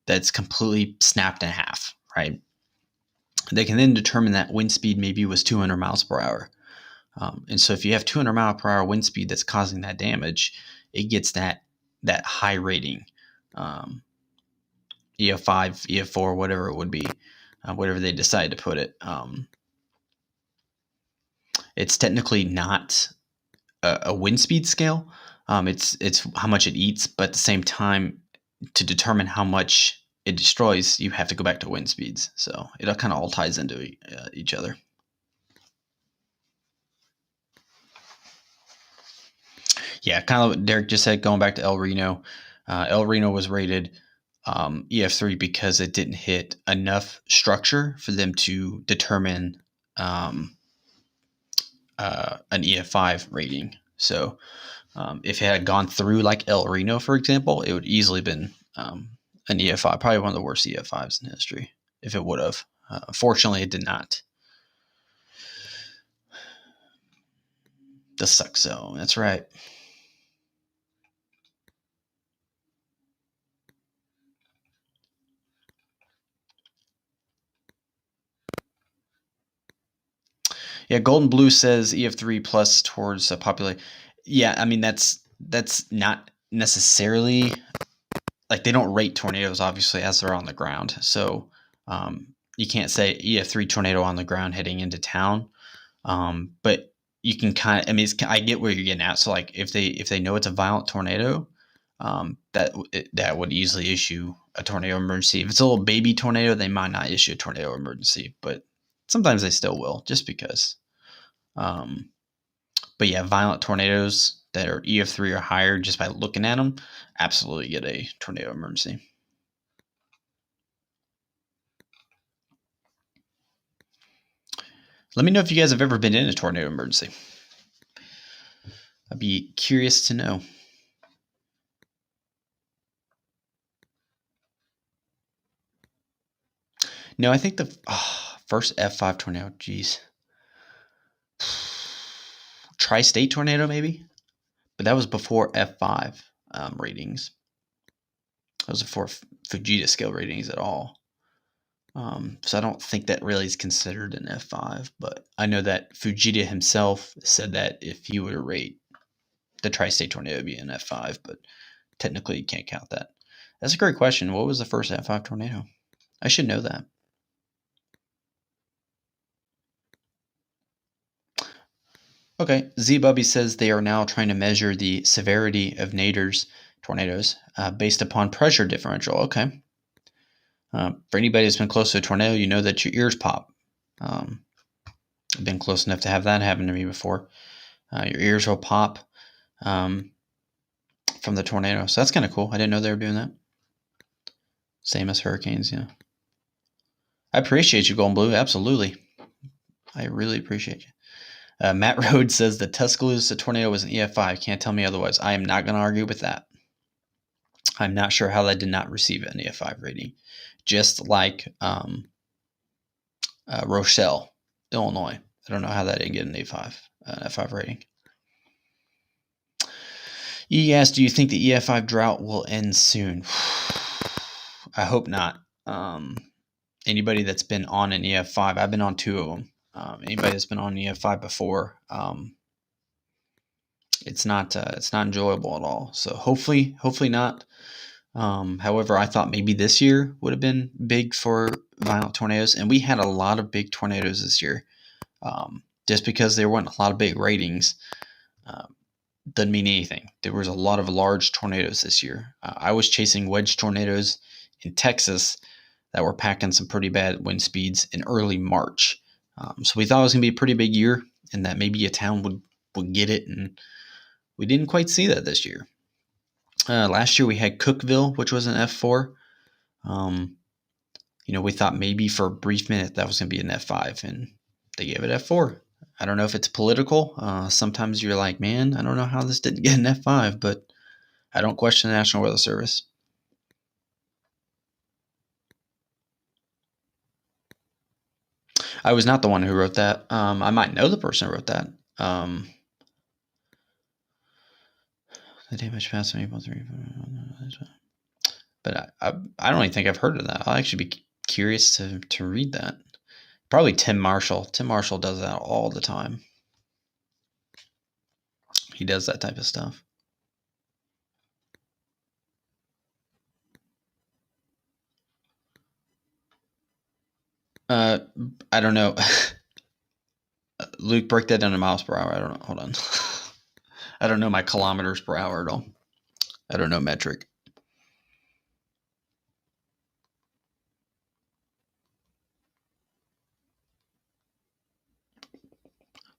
Speaker 1: that's completely snapped in half, right? They can then determine that wind speed maybe was 200 miles per hour. And so if you have 200 mile per hour wind speed that's causing that damage, it gets that high rating. EF5, EF4, whatever it would be, whatever they decide to put it. It's technically not a wind speed scale. It's how much it eats, but at the same time, to determine how much it destroys, you have to go back to wind speeds. So it kind of all ties into each other. Yeah, kind of what Derek just said, going back to El Reno. El Reno was rated EF3 because it didn't hit enough structure for them to determine an EF5 rating. So if it had gone through like El Reno, for example, it would easily been an EF5, probably one of the worst EF5s in history if it would have. Fortunately, it did not. The suck zone, that's right. Yeah, Golden Blue says EF3 plus towards population. Yeah, I mean that's not necessarily like they don't rate tornadoes obviously as they're on the ground. So you can't say EF3 tornado on the ground heading into town. But you can kind of, I mean, I get where you're getting at. So like if they know it's a violent tornado, that would easily issue a tornado emergency. If it's a little baby tornado, they might not issue a tornado emergency, but sometimes they still will, just because. But yeah, violent tornadoes that are EF3 or higher, just by looking at them, absolutely get a tornado emergency. Let me know if you guys have ever been in a tornado emergency. I'd be curious to know. No, I think the first F5 tornado, geez. Tri-state tornado, maybe? But that was before F5 ratings. That was before Fujita scale ratings at all. So I don't think that really is considered an F5, but I know that Fujita himself said that if he were to rate the tri-state tornado, would be an F5, but technically you can't count that. That's a great question. What was the first F5 tornado? I should know that. Okay, Z-Bubby says they are now trying to measure the severity of tornadoes based upon pressure differential. Okay. For anybody that's been close to a tornado, you know that your ears pop. I've been close enough to have that happen to me before. Your ears will pop from the tornado. So that's kind of cool. I didn't know they were doing that. Same as hurricanes, yeah. I appreciate you, Golden Blue. Absolutely. I really appreciate you. Matt Rhodes says the Tuscaloosa tornado was an EF5. Can't tell me otherwise. I am not going to argue with that. I'm not sure how that did not receive an EF5 rating. Just like Rochelle, Illinois. I don't know how that didn't get an F5 rating. Yes, do you think the EF5 drought will end soon? I hope not. Anybody that's been on an EF5, I've been on 2 of them. Anybody that's been on an EF5 before, it's not enjoyable at all. So hopefully not. However, I thought maybe this year would have been big for violent tornadoes, and we had a lot of big tornadoes this year. Just because there weren't a lot of big ratings doesn't mean anything. There was a lot of large tornadoes this year. I was chasing wedge tornadoes in Texas that were packing some pretty bad wind speeds in early March. So we thought it was going to be a pretty big year and that maybe a town would get it, and we didn't quite see that this year. Last year we had Cookville, which was an F4. We thought maybe for a brief minute that was going to be an F5, and they gave it F4. I don't know if it's political. Sometimes you're like, man, I don't know how this didn't get an F5, but I don't question the National Weather Service. I was not the one who wrote that. I might know the person who wrote that. The damage passed me, but I don't even think I've heard of that. I'll actually be curious to read that. Probably Tim Marshall. Tim Marshall does that all the time. He does that type of stuff. I don't know. Luke, break that down to miles per hour. I don't know. Hold on. I don't know my kilometers per hour at all. I don't know metric.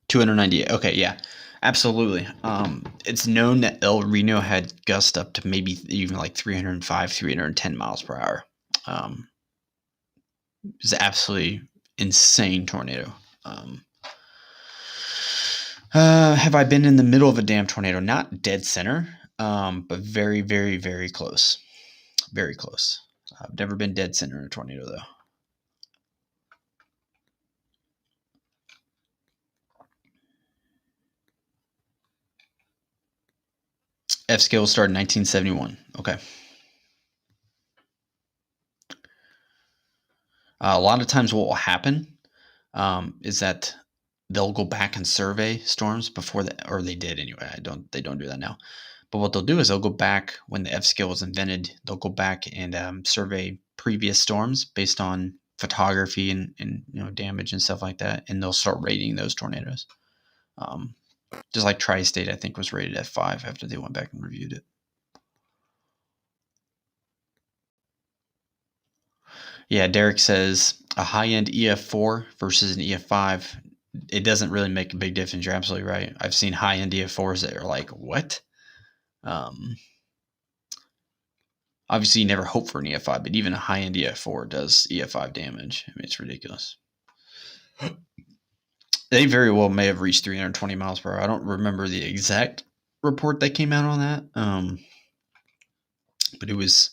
Speaker 1: 298. Okay, yeah. Absolutely. It's known that El Reno had gusts up to maybe even like 305, 310 miles per hour. Um, it's absolutely insane tornado. Um, have I been in the middle of a damn tornado? Not dead center, but very, very, very close. Very close. I've never been dead center in a tornado, though. F scale started in 1971. Okay. A lot of times, what will happen is that they'll go back and survey storms before or they did anyway. They don't do that now. But what they'll do is they'll go back when the F scale was invented. They'll go back and survey previous storms based on photography and damage and stuff like that, and they'll start rating those tornadoes. Um, just like Tri-State, I think was rated F5 after they went back and reviewed it. Yeah, Derek says a high-end EF4 versus an EF5. It doesn't really make a big difference. You're absolutely right. I've seen high-end EF4s that are like, what? Obviously, you never hope for an EF5, but even a high-end EF4 does EF5 damage. I mean, it's ridiculous. They very well may have reached 320 miles per hour. I don't remember the exact report that came out on that, but it was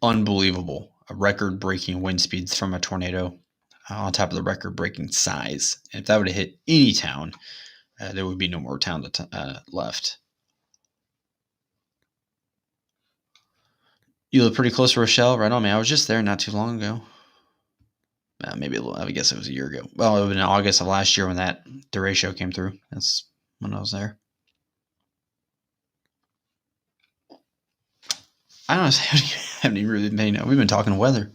Speaker 1: unbelievable. A record-breaking wind speeds from a tornado on top of the record-breaking size. And if that would have hit any town, there would be no more town left. You live pretty close to Rochelle, right on me. I was just there not too long ago. Maybe a little, I guess it was a year ago. Well, it was in August of last year when that derecho came through. That's when I was there. I honestly haven't even really been paying. We've been talking weather.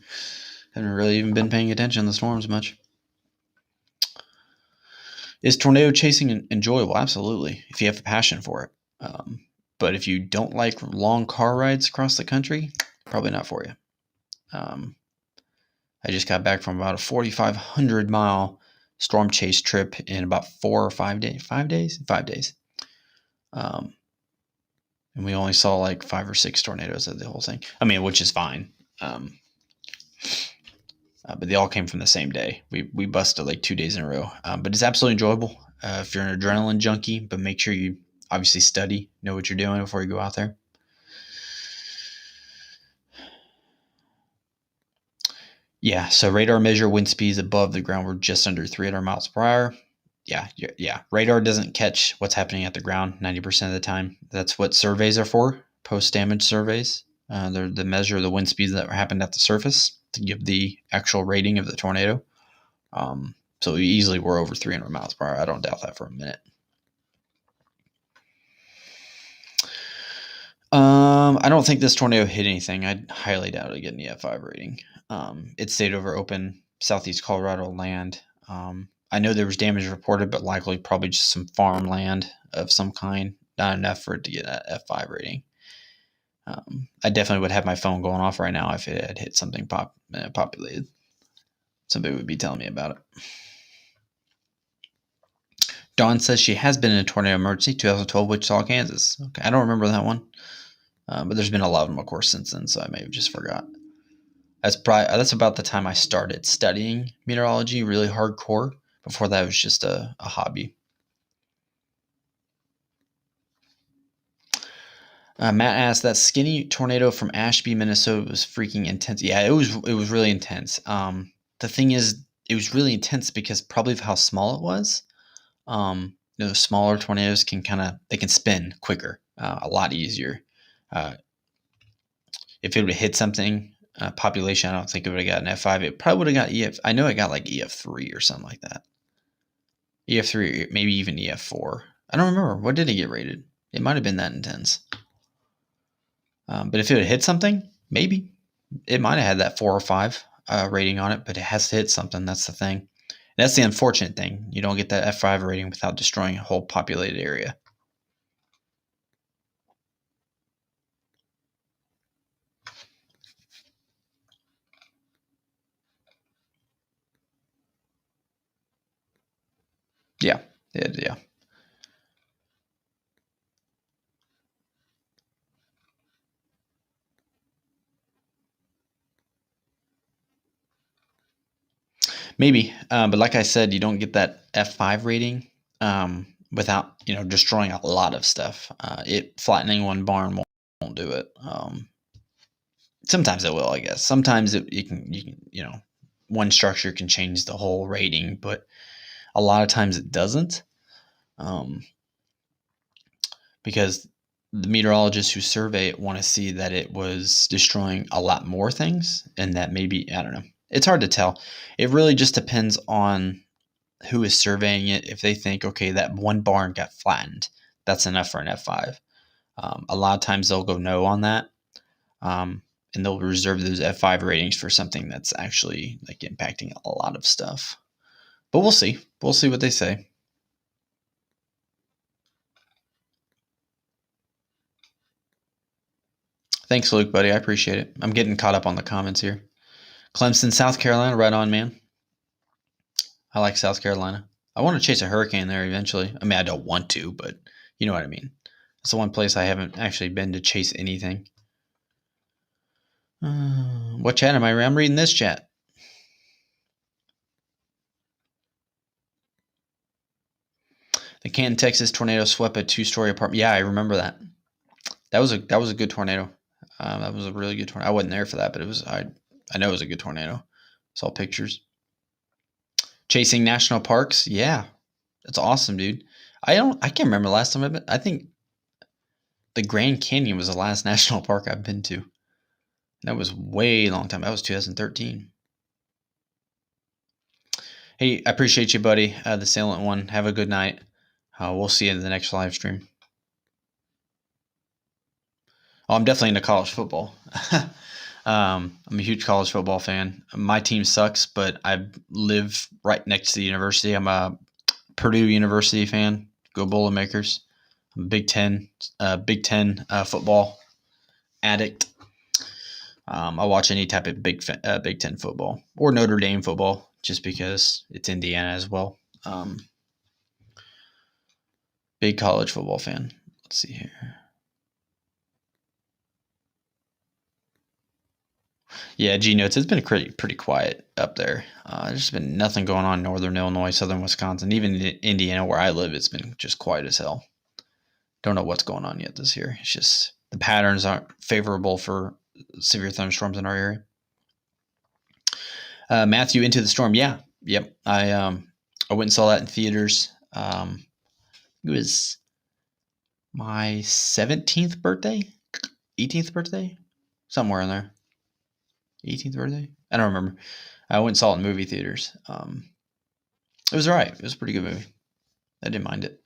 Speaker 1: Haven't really even been paying attention to the storms much. Is tornado chasing enjoyable? Absolutely, if you have a passion for it. But if you don't like long car rides across the country, probably not for you. I just got back from about a 4,500 mile storm chase trip in about 4 or 5 days. 5 days? 5 days. And we only saw like 5 or 6 tornadoes of the whole thing. I mean, which is fine. But they all came from the same day. We busted like 2 days in a row. But it's absolutely enjoyable if you're an adrenaline junkie. But make sure you obviously study, know what you're doing before you go out there. Yeah, so radar measure wind speeds above the ground were just under 300 miles per hour. Yeah. Radar doesn't catch what's happening at the ground 90% of the time. That's what surveys are for, post-damage surveys. They're the measure of the wind speeds that happened at the surface to give the actual rating of the tornado. So we easily were over 300 miles per hour. I don't doubt that for a minute. I don't think this tornado hit anything. I highly doubt it get an EF5 rating. It stayed over open southeast Colorado land. I know there was damage reported, but likely probably just some farmland of some kind. Not enough for it to get an F5 rating. I definitely would have my phone going off right now if it had hit something populated. Somebody would be telling me about it. Dawn says she has been in a tornado emergency, 2012, Wichita, Kansas. Okay, I don't remember that one. But there's been a lot of them, of course, since then, so I may have just forgot. That's about the time I started studying meteorology really hardcore. Before that, it was just a hobby. Matt asked, that skinny tornado from Ashby, Minnesota was freaking intense. Yeah, it was really intense. The thing is, it was really intense because probably of how small it was. Smaller tornadoes can spin quicker, a lot easier. If it would have hit something, population, I don't think it would have gotten F5. It probably would have got EF. I know it got like EF3 or something like that. EF3, maybe even EF4. I don't remember. What did it get rated? It might have been that intense. But if it would hit something, maybe. It might have had that 4 or 5 rating on it, but it has to hit something. That's the thing. And that's the unfortunate thing. You don't get that F5 rating without destroying a whole populated area. Yeah. Maybe, but like I said, you don't get that F5 rating without destroying a lot of stuff. It flattening one barn won't do it. Sometimes it will, I guess. Sometimes you can one structure can change the whole rating, but a lot of times it doesn't, because the meteorologists who survey it want to see that it was destroying a lot more things, and that maybe, I don't know. It's hard to tell. It really just depends on who is surveying it. If they think, okay, that one barn got flattened, that's enough for an F5. A lot of times they'll go no on that, and they'll reserve those F5 ratings for something that's actually like impacting a lot of stuff. But we'll see. We'll see what they say. Thanks, Luke, buddy. I appreciate it. I'm getting caught up on the comments here. Clemson, South Carolina, right on, man. I like South Carolina. I want to chase a hurricane there eventually. I mean, I don't want to, but you know what I mean. It's the one place I haven't actually been to chase anything. What chat am I reading? I'm reading this chat. The Canton, Texas tornado swept a 2-story apartment. Yeah, I remember that. That was a good tornado. That was a really good tornado. I wasn't there for that, but it was. I know it was a good tornado. Saw pictures. Chasing national parks. Yeah, that's awesome, dude. I can't remember the last time I've been. I think the Grand Canyon was the last national park I've been to. That was way long time. That was 2013. Hey, I appreciate you, buddy. The Salient One. Have a good night. We'll see you in the next live stream. Oh, I'm definitely into college football. I'm a huge college football fan. My team sucks, but I live right next to the university. I'm a Purdue University fan. Go Boilermakers. I'm a Big Ten football addict. I watch any type of Big Ten football or Notre Dame football, just because it's Indiana as well. Big college football fan. Let's see here. Yeah, G notes. It's been pretty quiet up there. There's been nothing going on in northern Illinois, southern Wisconsin, even in Indiana where I live. It's been just quiet as hell. Don't know what's going on yet this year. It's just the patterns aren't favorable for severe thunderstorms in our area. Matthew, Into the Storm. Yeah, yep. I went and saw that in theaters. It was my 17th birthday, 18th birthday, somewhere in there. 18th birthday? I don't remember. I went and saw it in movie theaters. It was all right. It was a pretty good movie. I didn't mind it.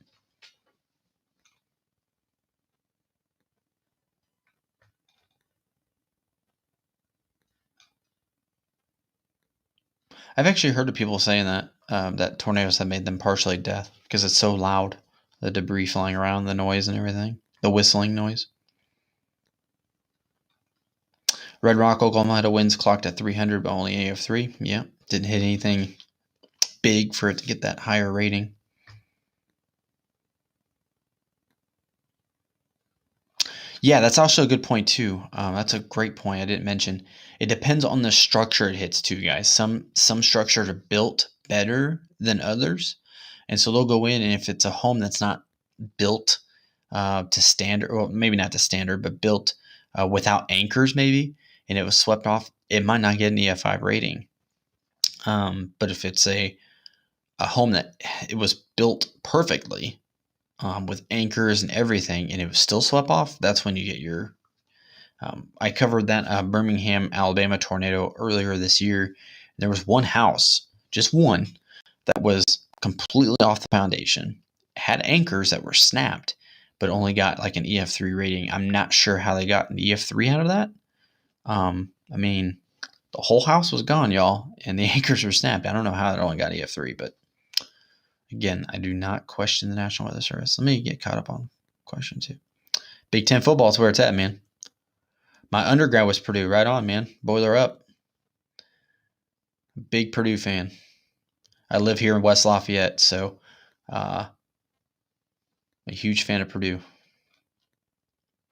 Speaker 1: I've actually heard of people saying that that tornadoes have made them partially deaf because it's so loud. The debris flying around, the noise and everything. The whistling noise. Red Rock, Oklahoma had a winds clocked at 300, but only AF3. Yeah, didn't hit anything big for it to get that higher rating. Yeah, that's also a good point too. That's a great point I didn't mention. It depends on the structure it hits too, guys. Some structures are built better than others, and so they'll go in, and if it's a home that's not built to standard, or maybe not to standard, but built without anchors, maybe, and it was swept off, it might not get an EF5 rating. But if it's a home that it was built perfectly, with anchors and everything, and it was still swept off, that's when you get your. I covered that Birmingham, Alabama tornado earlier this year. There was one house, just one, that was completely off the foundation. It had anchors that were snapped, but only got like an EF3 rating. I'm not sure how they got an EF3 out of that. I mean, the whole house was gone, y'all, and the anchors were snapped. I don't know how it only got EF3, but again, I do not question the National Weather Service. Let me get caught up on questions here. Big Ten football is where it's at, man. My undergrad was Purdue. Right on, man. Boiler up. Big Purdue fan. I live here in West Lafayette, so I'm a huge fan of Purdue.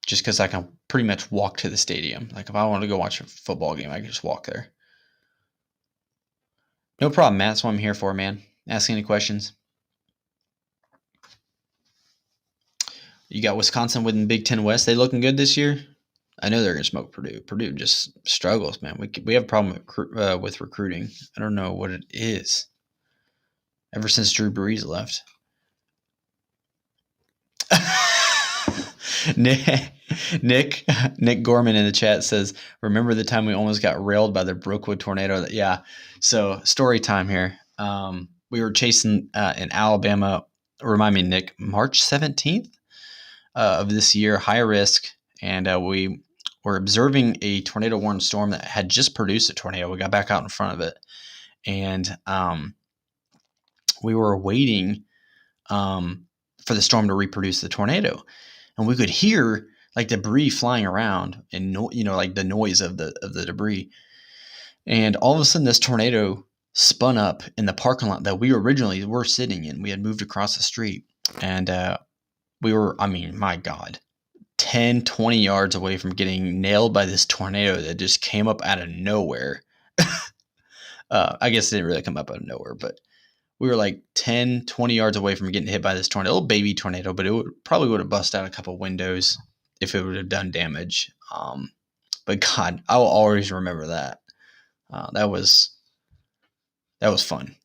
Speaker 1: Just because I can pretty much walk to the stadium. Like if I wanted to go watch a football game, I could just walk there. No problem, Matt. That's what I'm here for, man. Ask any questions. You got Wisconsin winning Big Ten West. They looking good this year. I know they're going to smoke Purdue. Purdue just struggles, man. We have a problem with recruiting. I don't know what it is. Ever since Drew Brees left. Nick Gorman in the chat says, "Remember the time we almost got railed by the Brookwood tornado?" Yeah. So story time here. We were chasing in Alabama. Remind me, Nick. March 17th of this year, high risk, and we were observing a tornado-warned storm that had just produced a tornado. We got back out in front of it, and we were waiting for the storm to reproduce the tornado, and we could hear like debris flying around, and like the noise of the debris. And all of a sudden, this tornado spun up in the parking lot that we originally were sitting in. We had moved across the street, and we were, I mean, my God, 10, 20 yards away from getting nailed by this tornado that just came up out of nowhere. I guess it didn't really come up out of nowhere, but we were like 10, 20 yards away from getting hit by this tornado. A little baby tornado, but it probably would have busted out a couple windows if it would have done damage. But God, I will always remember that. That was fun.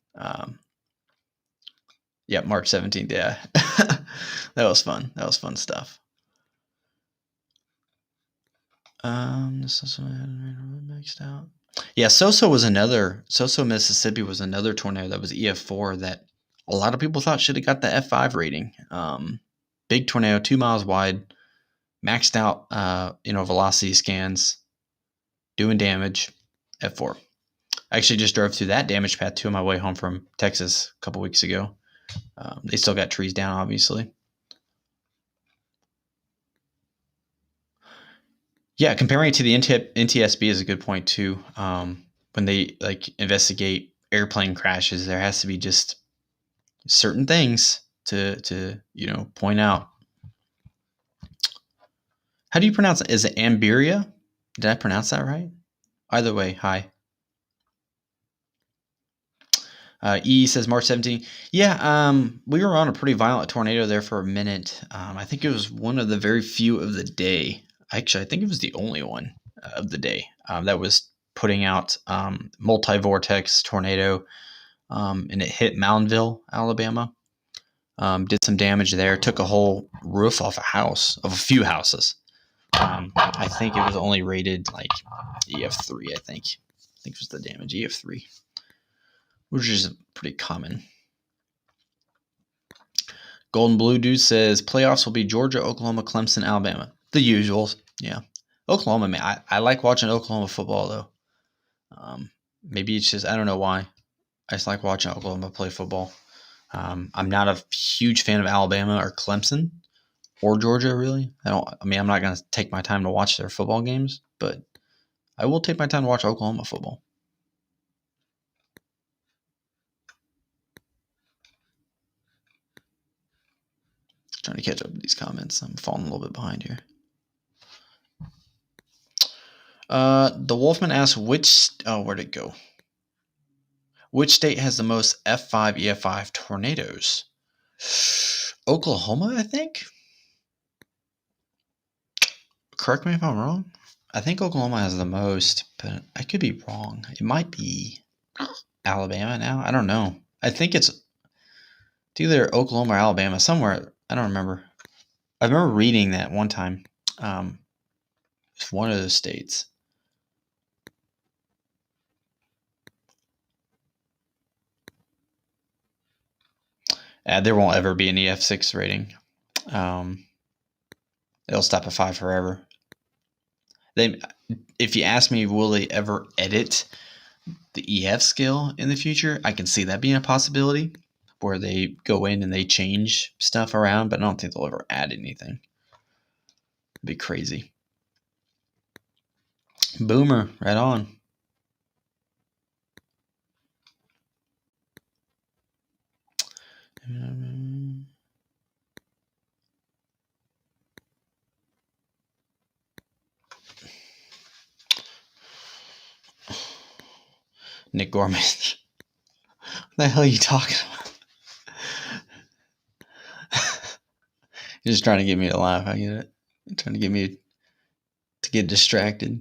Speaker 1: Yeah, March 17th. Yeah, that was fun. That was fun stuff. This is maxed out. Yeah, Soso, Mississippi was another tornado that was EF4 that a lot of people thought should have got the F5 rating. Big tornado, 2 miles wide, maxed out, velocity scans, doing damage, F4. I actually just drove through that damage path too on my way home from Texas a couple weeks ago. They still got trees down, obviously. Yeah, comparing it to the NTSB is a good point too. When they investigate airplane crashes, there has to be just certain things to point out. How do you pronounce it? Is it Amberia? Did I pronounce that right? Either way, hi. E says March 17th. Yeah, we were on a pretty violent tornado there for a minute. I think it was one of the very few of the day. Actually, I think it was the only one of the day that was putting out multi-vortex tornado, and it hit Moundville, Alabama. Did some damage there. Took a whole roof off a few houses. I think it was only rated like EF3. I think it was the damage EF3, which is pretty common. Golden Blue Dude says playoffs will be Georgia, Oklahoma, Clemson, Alabama. The usuals, yeah. Oklahoma, man, I like watching Oklahoma football though. Maybe it's just I don't know why. I just like watching Oklahoma play football. I'm not a huge fan of Alabama or Clemson or Georgia, really. I'm not going to take my time to watch their football games, but I will take my time to watch Oklahoma football. Trying to catch up with these comments. I'm falling a little bit behind here. The Wolfman asks where'd it go? Which state has the most F5 EF5 tornadoes? Oklahoma, I think. Correct me if I'm wrong. I think Oklahoma has the most, but I could be wrong. It might be Alabama now. I don't know. I think it's either Oklahoma or Alabama, somewhere. I don't remember. I remember reading that one time. It's one of those states. There won't ever be an EF6 rating. It'll stop at 5 forever. If you ask me, will they ever edit the EF scale in the future? I can see that being a possibility, where they go in and they change stuff around, but I don't think they'll ever add anything. It'd be crazy. Boomer, right on. Nick Gorman. the hell are you talking about? You're just trying to get me to laugh. I get it. You're trying to get me to get distracted.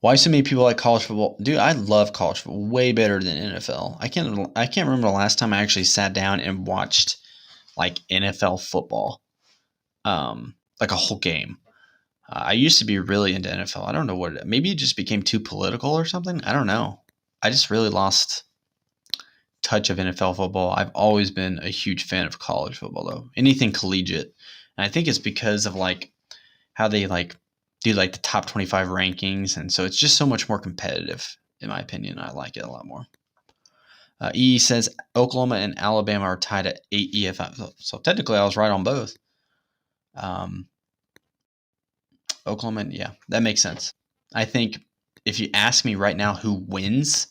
Speaker 1: Why so many people like college football? Dude, I love college football way better than NFL. I can't remember the last time I actually sat down and watched like NFL football. Like a whole game. I used to be really into NFL. I don't know what maybe it just became too political or something. I don't know. I just really lost touch of NFL football. I've always been a huge fan of college football though. Anything collegiate. And I think it's because of like how they like do like the top 25 rankings, and so it's just so much more competitive in my opinion. I like it a lot more. E says Oklahoma and Alabama are tied at 8 EFF. So technically I was right on both. Oklahoma, yeah, that makes sense. I think if you ask me right now who wins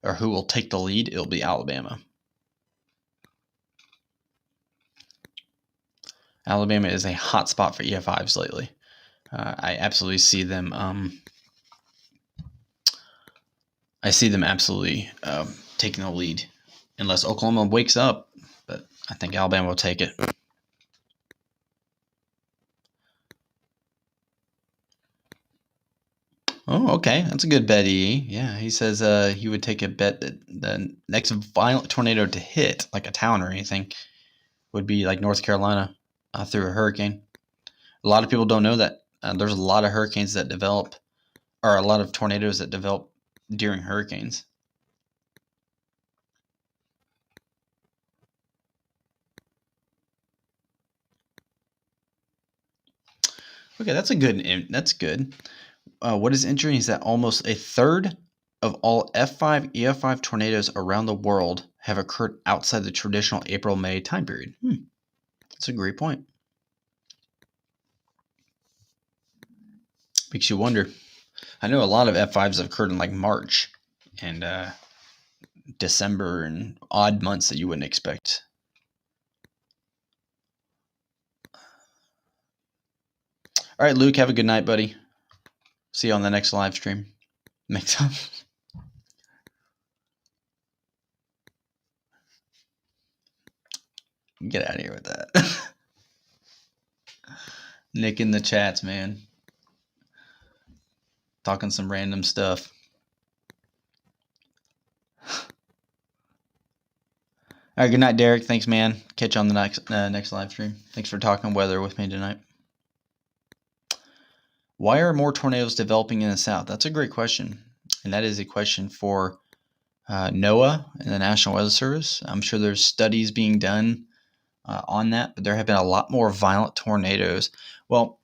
Speaker 1: or who will take the lead, it'll be Alabama. Alabama is a hot spot for EF5s lately. I absolutely see them. I see them absolutely taking the lead, unless Oklahoma wakes up. But I think Alabama will take it. Oh, okay, that's a good bet, E. Yeah, he says he would take a bet that the next violent tornado to hit, like a town or anything, would be like North Carolina through a hurricane. A lot of people don't know that there's a lot of hurricanes that develop, or a lot of tornadoes that develop during hurricanes. Okay, that's a good. That's good. What is interesting is that almost a third of all F5, EF5 tornadoes around the world have occurred outside the traditional April-May time period. That's a great point. Makes you wonder. I know a lot of F5s have occurred in like March and December and odd months that you wouldn't expect. All right, Luke, have a good night, buddy. See you on the next live stream. Next time. Get out of here with that. Nick in the chats, man. Talking some random stuff. All right, good night, Derek. Thanks, man. Catch you on the next live stream. Thanks for talking weather with me tonight. Why are more tornadoes developing in the South? That's a great question. And that is a question for NOAA and the National Weather Service. I'm sure there's studies being done on that, but there have been a lot more violent tornadoes. Well,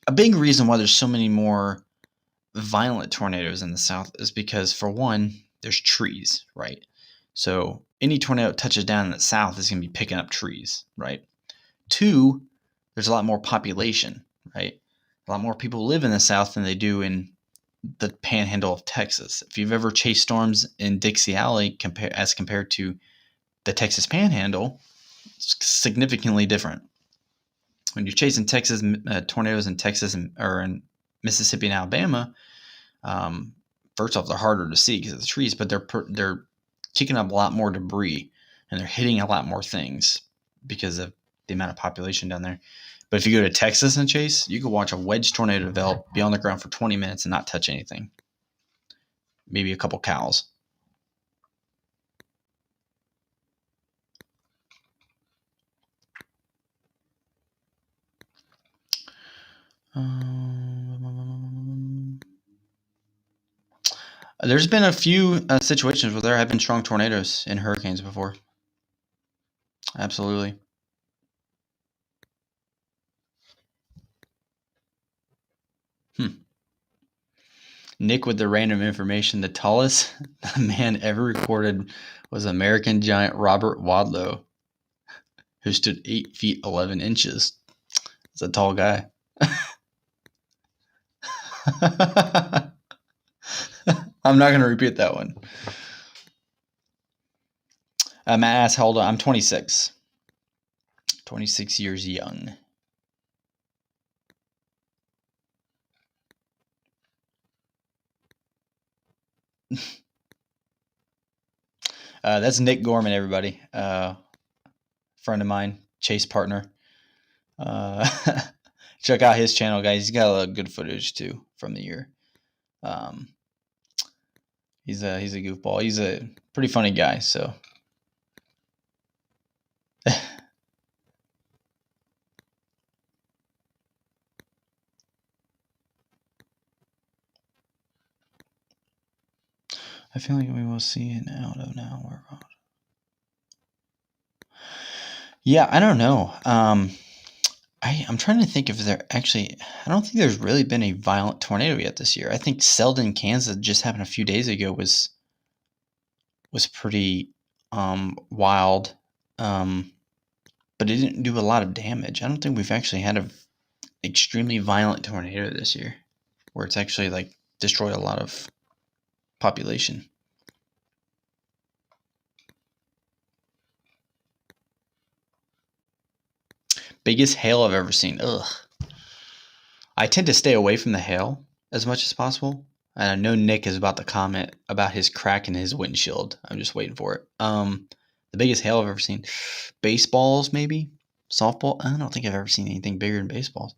Speaker 1: a big reason why there's so many more violent tornadoes in the South is because, for one, there's trees, right? So any tornado that touches down in the South is going to be picking up trees, right? Two, there's a lot more population, right? A lot more people live in the South than they do in the panhandle of Texas. If you've ever chased storms in Dixie Alley as compared to the Texas panhandle, it's significantly different. When you're chasing Texas tornadoes in Texas or in Mississippi and Alabama, first off, they're harder to see because of the trees, but they're kicking up a lot more debris and they're hitting a lot more things because of the amount of population down there. But if you go to Texas and chase, you could watch a wedge tornado develop, be on the ground for 20 minutes and not touch anything. Maybe a couple cows. There's been a few situations where there have been strong tornadoes in hurricanes before. Absolutely. Nick with the random information. The tallest man ever recorded was American giant Robert Wadlow, who stood 8 feet 11 inches. It's a tall guy. I'm not going to repeat that one. Matt asks, how old? I'm 26. 26 years young. That's Nick Gorman, everybody. Friend of mine, Chase partner. Uh, check out his channel, guys. He's got a lot of good footage too from the year. Um, he's a goofball. He's a pretty funny guy. So I feel like we will see an out of now. Yeah, I don't know. I'm trying to think if there actually. I don't think there's really been a violent tornado yet this year. I think Selden, Kansas, just happened a few days ago. Was pretty wild, but it didn't do a lot of damage. I don't think we've actually had a extremely violent tornado this year, where it's actually like destroyed a lot of population. Biggest hail I've ever seen. Ugh. I tend to stay away from the hail as much as possible. And I know Nick is about to comment about his crack in his windshield. I'm just waiting for it. The biggest hail I've ever seen. Baseballs, maybe? Softball? I don't think I've ever seen anything bigger than baseballs.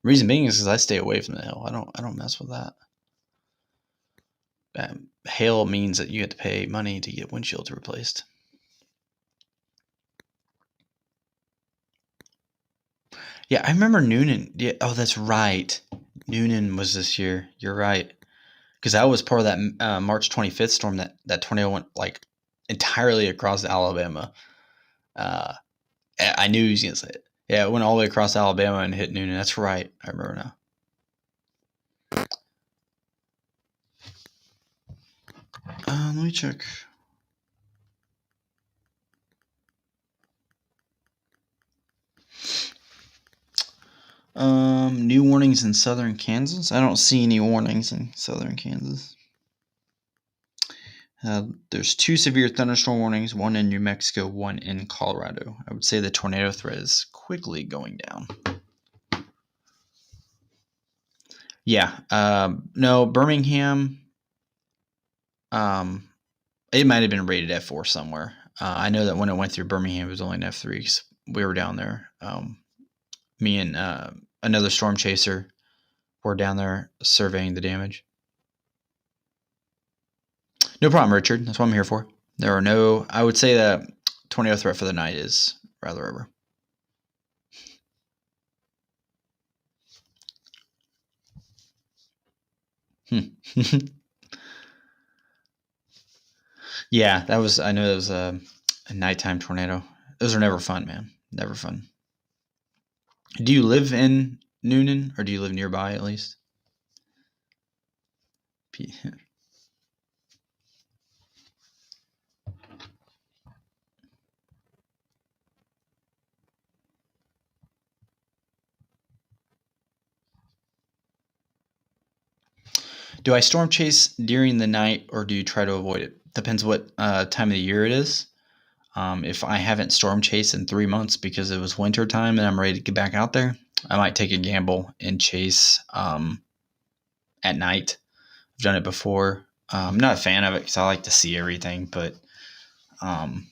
Speaker 1: Reason being is because I stay away from the hail. I don't mess with that. Hail means that you have to pay money to get windshields replaced. Yeah, I remember Noonan. Yeah, oh, that's right. Noonan was this year. You're right. Because that was part of that March 25th storm. That tornado went like entirely across Alabama. Uh, I knew he was going to say it. Yeah, it went all the way across Alabama and hit Noonan. That's right. I remember now. Let me check. New warnings in southern Kansas. I don't see any warnings in southern Kansas. There's 2 severe thunderstorm warnings, one in New Mexico, one in Colorado. I would say the tornado threat is quickly going down. Yeah. No, Birmingham. It might have been rated F4 somewhere. I know that when it went through Birmingham, it was only an F3 because we were down there. Me and another storm chaser were down there surveying the damage. No problem, Richard. That's what I'm here for. There are no. I would say that tornado threat for the night is rather over. Yeah, that was. I know that was a nighttime tornado. Those are never fun, man. Never fun. Do you live in Noonan, or do you live nearby at least? Do I storm chase during the night, or do you try to avoid it? Depends what time of the year it is. If I haven't storm chased in 3 months because it was winter time and I'm ready to get back out there, I might take a gamble and chase at night. I've done it before. I'm not a fan of it because I like to see everything, but I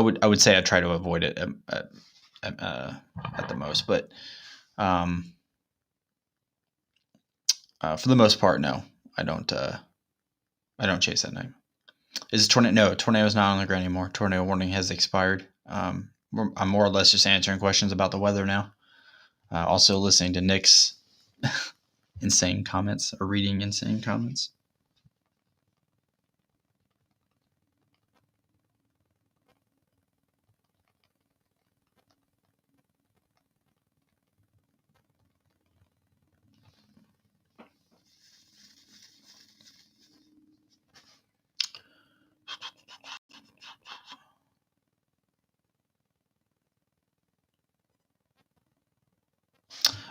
Speaker 1: would say I try to avoid it at the most. But for the most part, no, I don't. I don't chase at night. Is tornado? No, tornado's not on the ground anymore. Tornado warning has expired. I'm more or less just answering questions about the weather now. Also listening to Nick's insane comments or reading insane comments.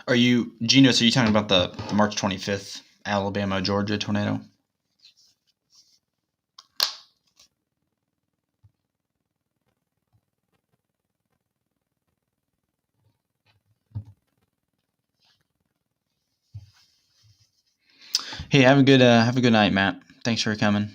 Speaker 1: Are you, Gino? So you talking about the March 25th Alabama Georgia tornado? Hey, have a good night, Matt. Thanks for coming.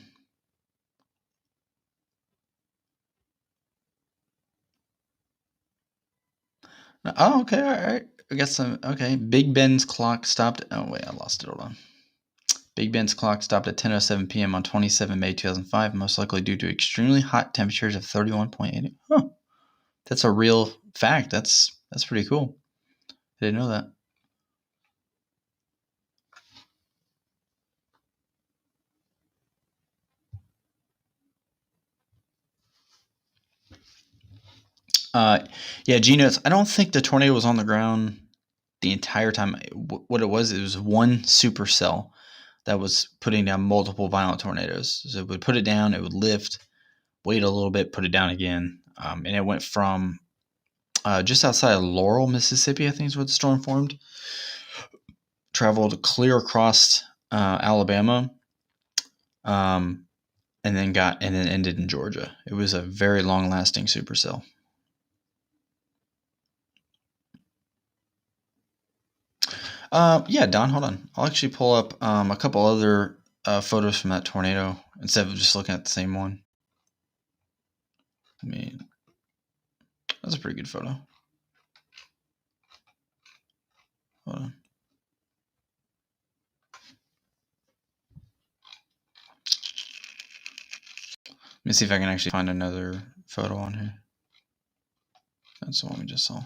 Speaker 1: Oh, okay, all right. I got some. Okay, Big Ben's clock stopped. Oh wait, I lost it. Hold on. Big Ben's clock stopped at 10:07 p.m. on 27 May 2005, most likely due to extremely hot temperatures of 31.8. Huh. That's a real fact. That's pretty cool. I didn't know that. Yeah, Gino, I don't think the tornado was on the ground the entire time. What it was one supercell that was putting down multiple violent tornadoes. So it would put it down, it would lift, wait a little bit, put it down again. And it went from just outside of Laurel, Mississippi, I think is where the storm formed. Traveled clear across Alabama, and then ended in Georgia. It was a very long-lasting supercell. Yeah, Don, hold on. I'll actually pull up a couple other photos from that tornado instead of just looking at the same one. I mean, that's a pretty good photo. Hold on. Let me see if I can actually find another photo on here. That's the one we just saw.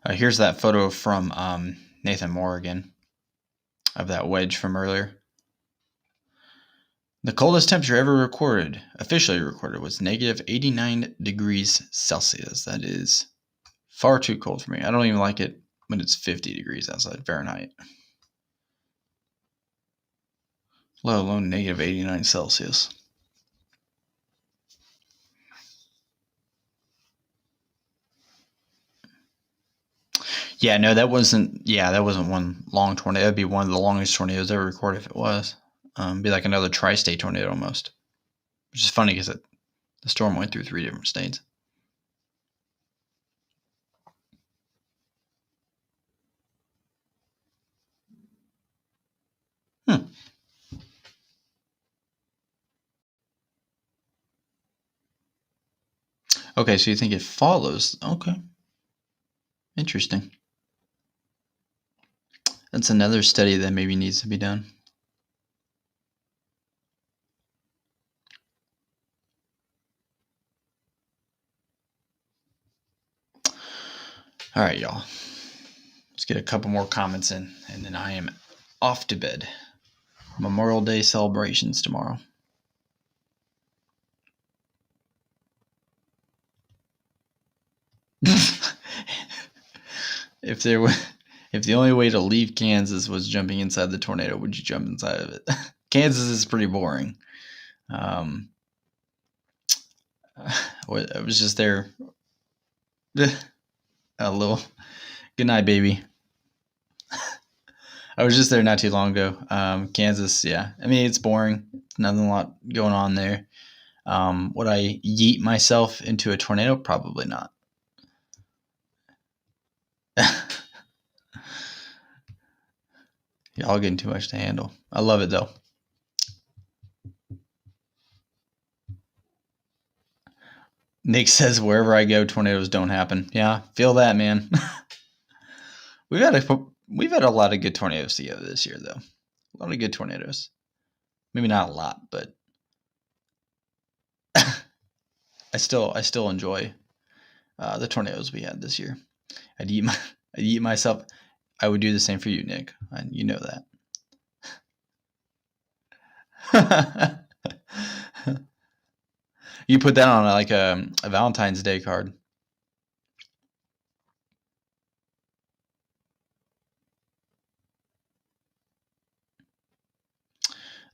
Speaker 1: Here's that photo from Nathan Moore again of that wedge from earlier. The coldest temperature ever recorded, officially recorded, was negative 89 degrees Celsius. That is far too cold for me. I don't even like it when it's 50 degrees outside Fahrenheit, let alone negative 89 Celsius. Yeah, no, that wasn't one long tornado. That'd be one of the longest tornadoes ever recorded if it was. Be like another tri-state tornado almost, which is funny because the storm went through 3 different states. Okay, so you think it follows? Okay, interesting. That's another study that maybe needs to be done. All right, y'all. Let's get a couple more comments in, and then I am off to bed. Memorial Day celebrations tomorrow. If the only way to leave Kansas was jumping inside the tornado, would you jump inside of it? Kansas is pretty boring. I was just there. A little. Good night, baby. I was just there not too long ago. Kansas, yeah. I mean, it's boring. Nothing a lot going on there. Would I yeet myself into a tornado? Probably not. Y'all getting too much to handle. I love it though. Nick says wherever I go, tornadoes don't happen. Yeah, feel that, man. we've had a lot of good tornadoes together this year, though. A lot of good tornadoes. Maybe not a lot, but I still enjoy the tornadoes we had this year. I'd eat myself. I would do the same for you, Nick. And you know that. You put that on like a Valentine's Day card.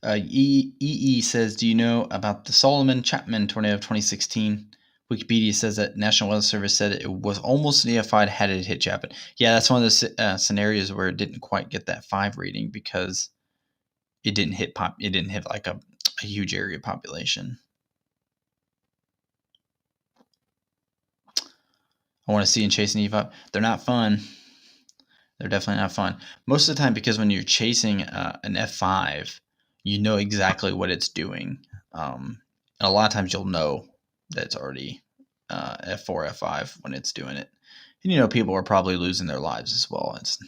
Speaker 1: EE says, do you know about the Solomon Chapman tornado of 2016? Wikipedia says that National Weather Service said it was almost an EF5 had it hit Chapman. Yeah, that's one of the scenarios where it didn't quite get that 5 rating because it didn't hit like a huge area population. I want to see and chase an EF5. They're not fun. They're definitely not fun. Most of the time, because when you're chasing an F5, you know exactly what it's doing. And a lot of times you'll know that it's already F4, F5 when it's doing it. And, people are probably losing their lives as well. It's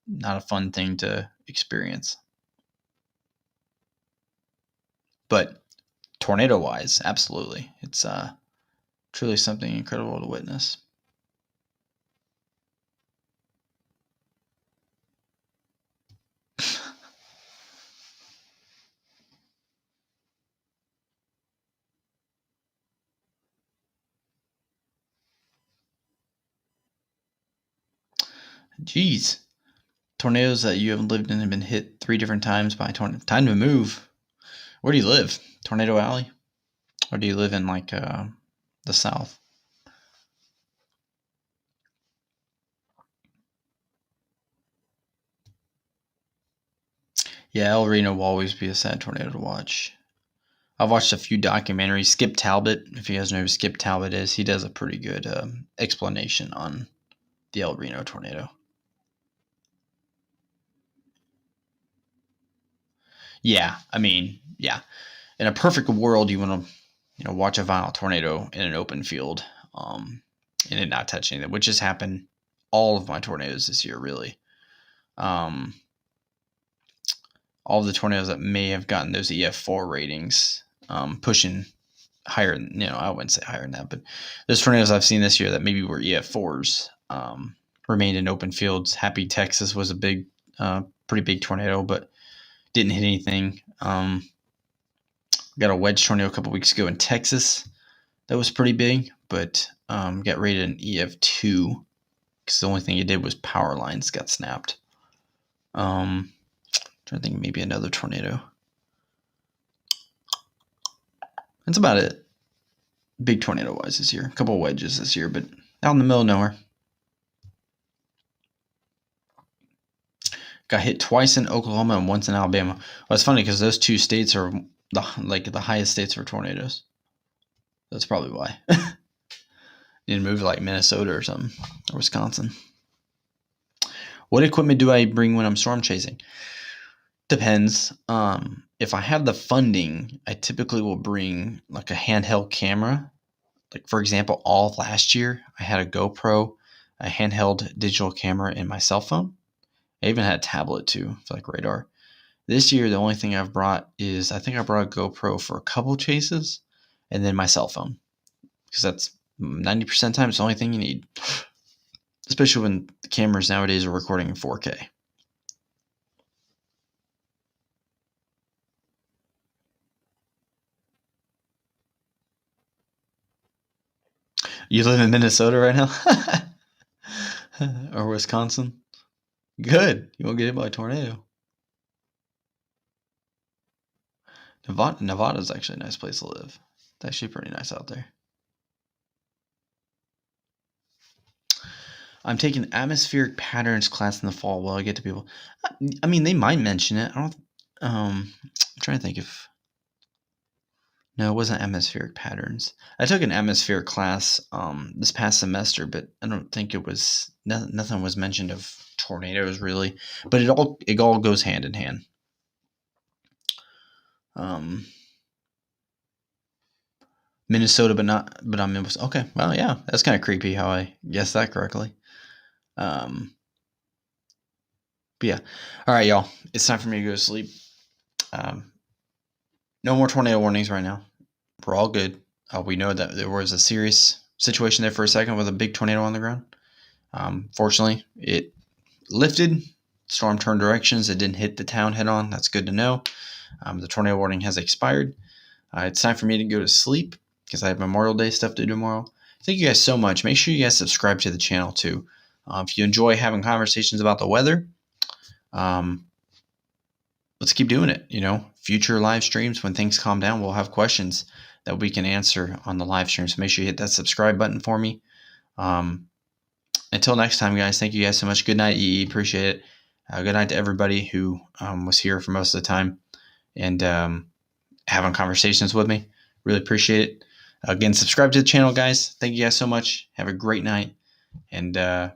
Speaker 1: not a fun thing to experience. But tornado-wise, absolutely. It's truly something incredible to witness. Jeez. Tornadoes that you have lived in have been hit 3 different times by tornado. Time to move. Where do you live? Tornado Alley? Or do you live in like the South? Yeah, El Reno will always be a sad tornado to watch. I've watched a few documentaries. Skip Talbot, if you guys know who Skip Talbot is, he does a pretty good explanation on the El Reno tornado. Yeah, yeah. In a perfect world, you want to, watch a violent tornado in an open field, and it not touch anything, which has happened all of my tornadoes this year, really. All of the tornadoes that may have gotten those EF4 ratings, pushing higher, I wouldn't say higher than that, but those tornadoes I've seen this year that maybe were EF4s, remained in open fields. Happy Texas was a pretty big tornado, but didn't hit anything. Got a wedge tornado a couple weeks ago in Texas that was pretty big, but got rated an EF2 because the only thing it did was power lines got snapped. Trying to think maybe another tornado. That's about it. Big tornado wise this year. A couple of wedges this year, but out in the middle of nowhere. Got hit twice in Oklahoma and once in Alabama. Well, it's funny because those 2 states are the highest states for tornadoes. That's probably why. Need to move to like Minnesota or something, or Wisconsin. What equipment do I bring when I'm storm chasing? Depends. If I have the funding, I typically will bring like a handheld camera. Like for example, all of last year, I had a GoPro, a handheld digital camera, and my cell phone. I even had a tablet too, for like radar. This year, the only thing I've brought is I think I brought a GoPro for a couple chases, and then my cell phone, because that's 90% of the time it's the only thing you need, especially when the cameras nowadays are recording in 4K. You live in Minnesota right now? Or Wisconsin? Good. You won't get hit by a tornado. Nevada's actually a nice place to live. It's actually pretty nice out there. I'm taking atmospheric patterns class in the fall. Will I get to people? They might mention it. I'm trying to think if. No, it wasn't atmospheric patterns. I took an atmospheric class this past semester, but I don't think it was. Nothing was mentioned of tornadoes really, but it all goes hand in hand. Minnesota, but I'm in. Okay, well, yeah, that's kind of creepy how I guessed that correctly. But yeah, all right, y'all, it's time for me to go to sleep. No more tornado warnings right now. We're all good. We know that there was a serious situation there for a second with a big tornado on the ground. Fortunately, it lifted. Storm turned directions. It didn't hit the town head on. That's good to know. The tornado warning has expired. It's time for me to go to sleep because I have Memorial Day stuff to do tomorrow. Thank you guys so much. Make sure you guys subscribe to the channel too. If you enjoy having conversations about the weather, let's keep doing it. Future live streams, when things calm down, we'll have questions that we can answer on the live stream. So make sure you hit that subscribe button for me. Until next time, guys, thank you guys so much. Good night, EE. Appreciate it. Good night to everybody who was here for most of the time and having conversations with me. Really appreciate it. Again, subscribe to the channel, guys. Thank you guys so much. Have a great night. And God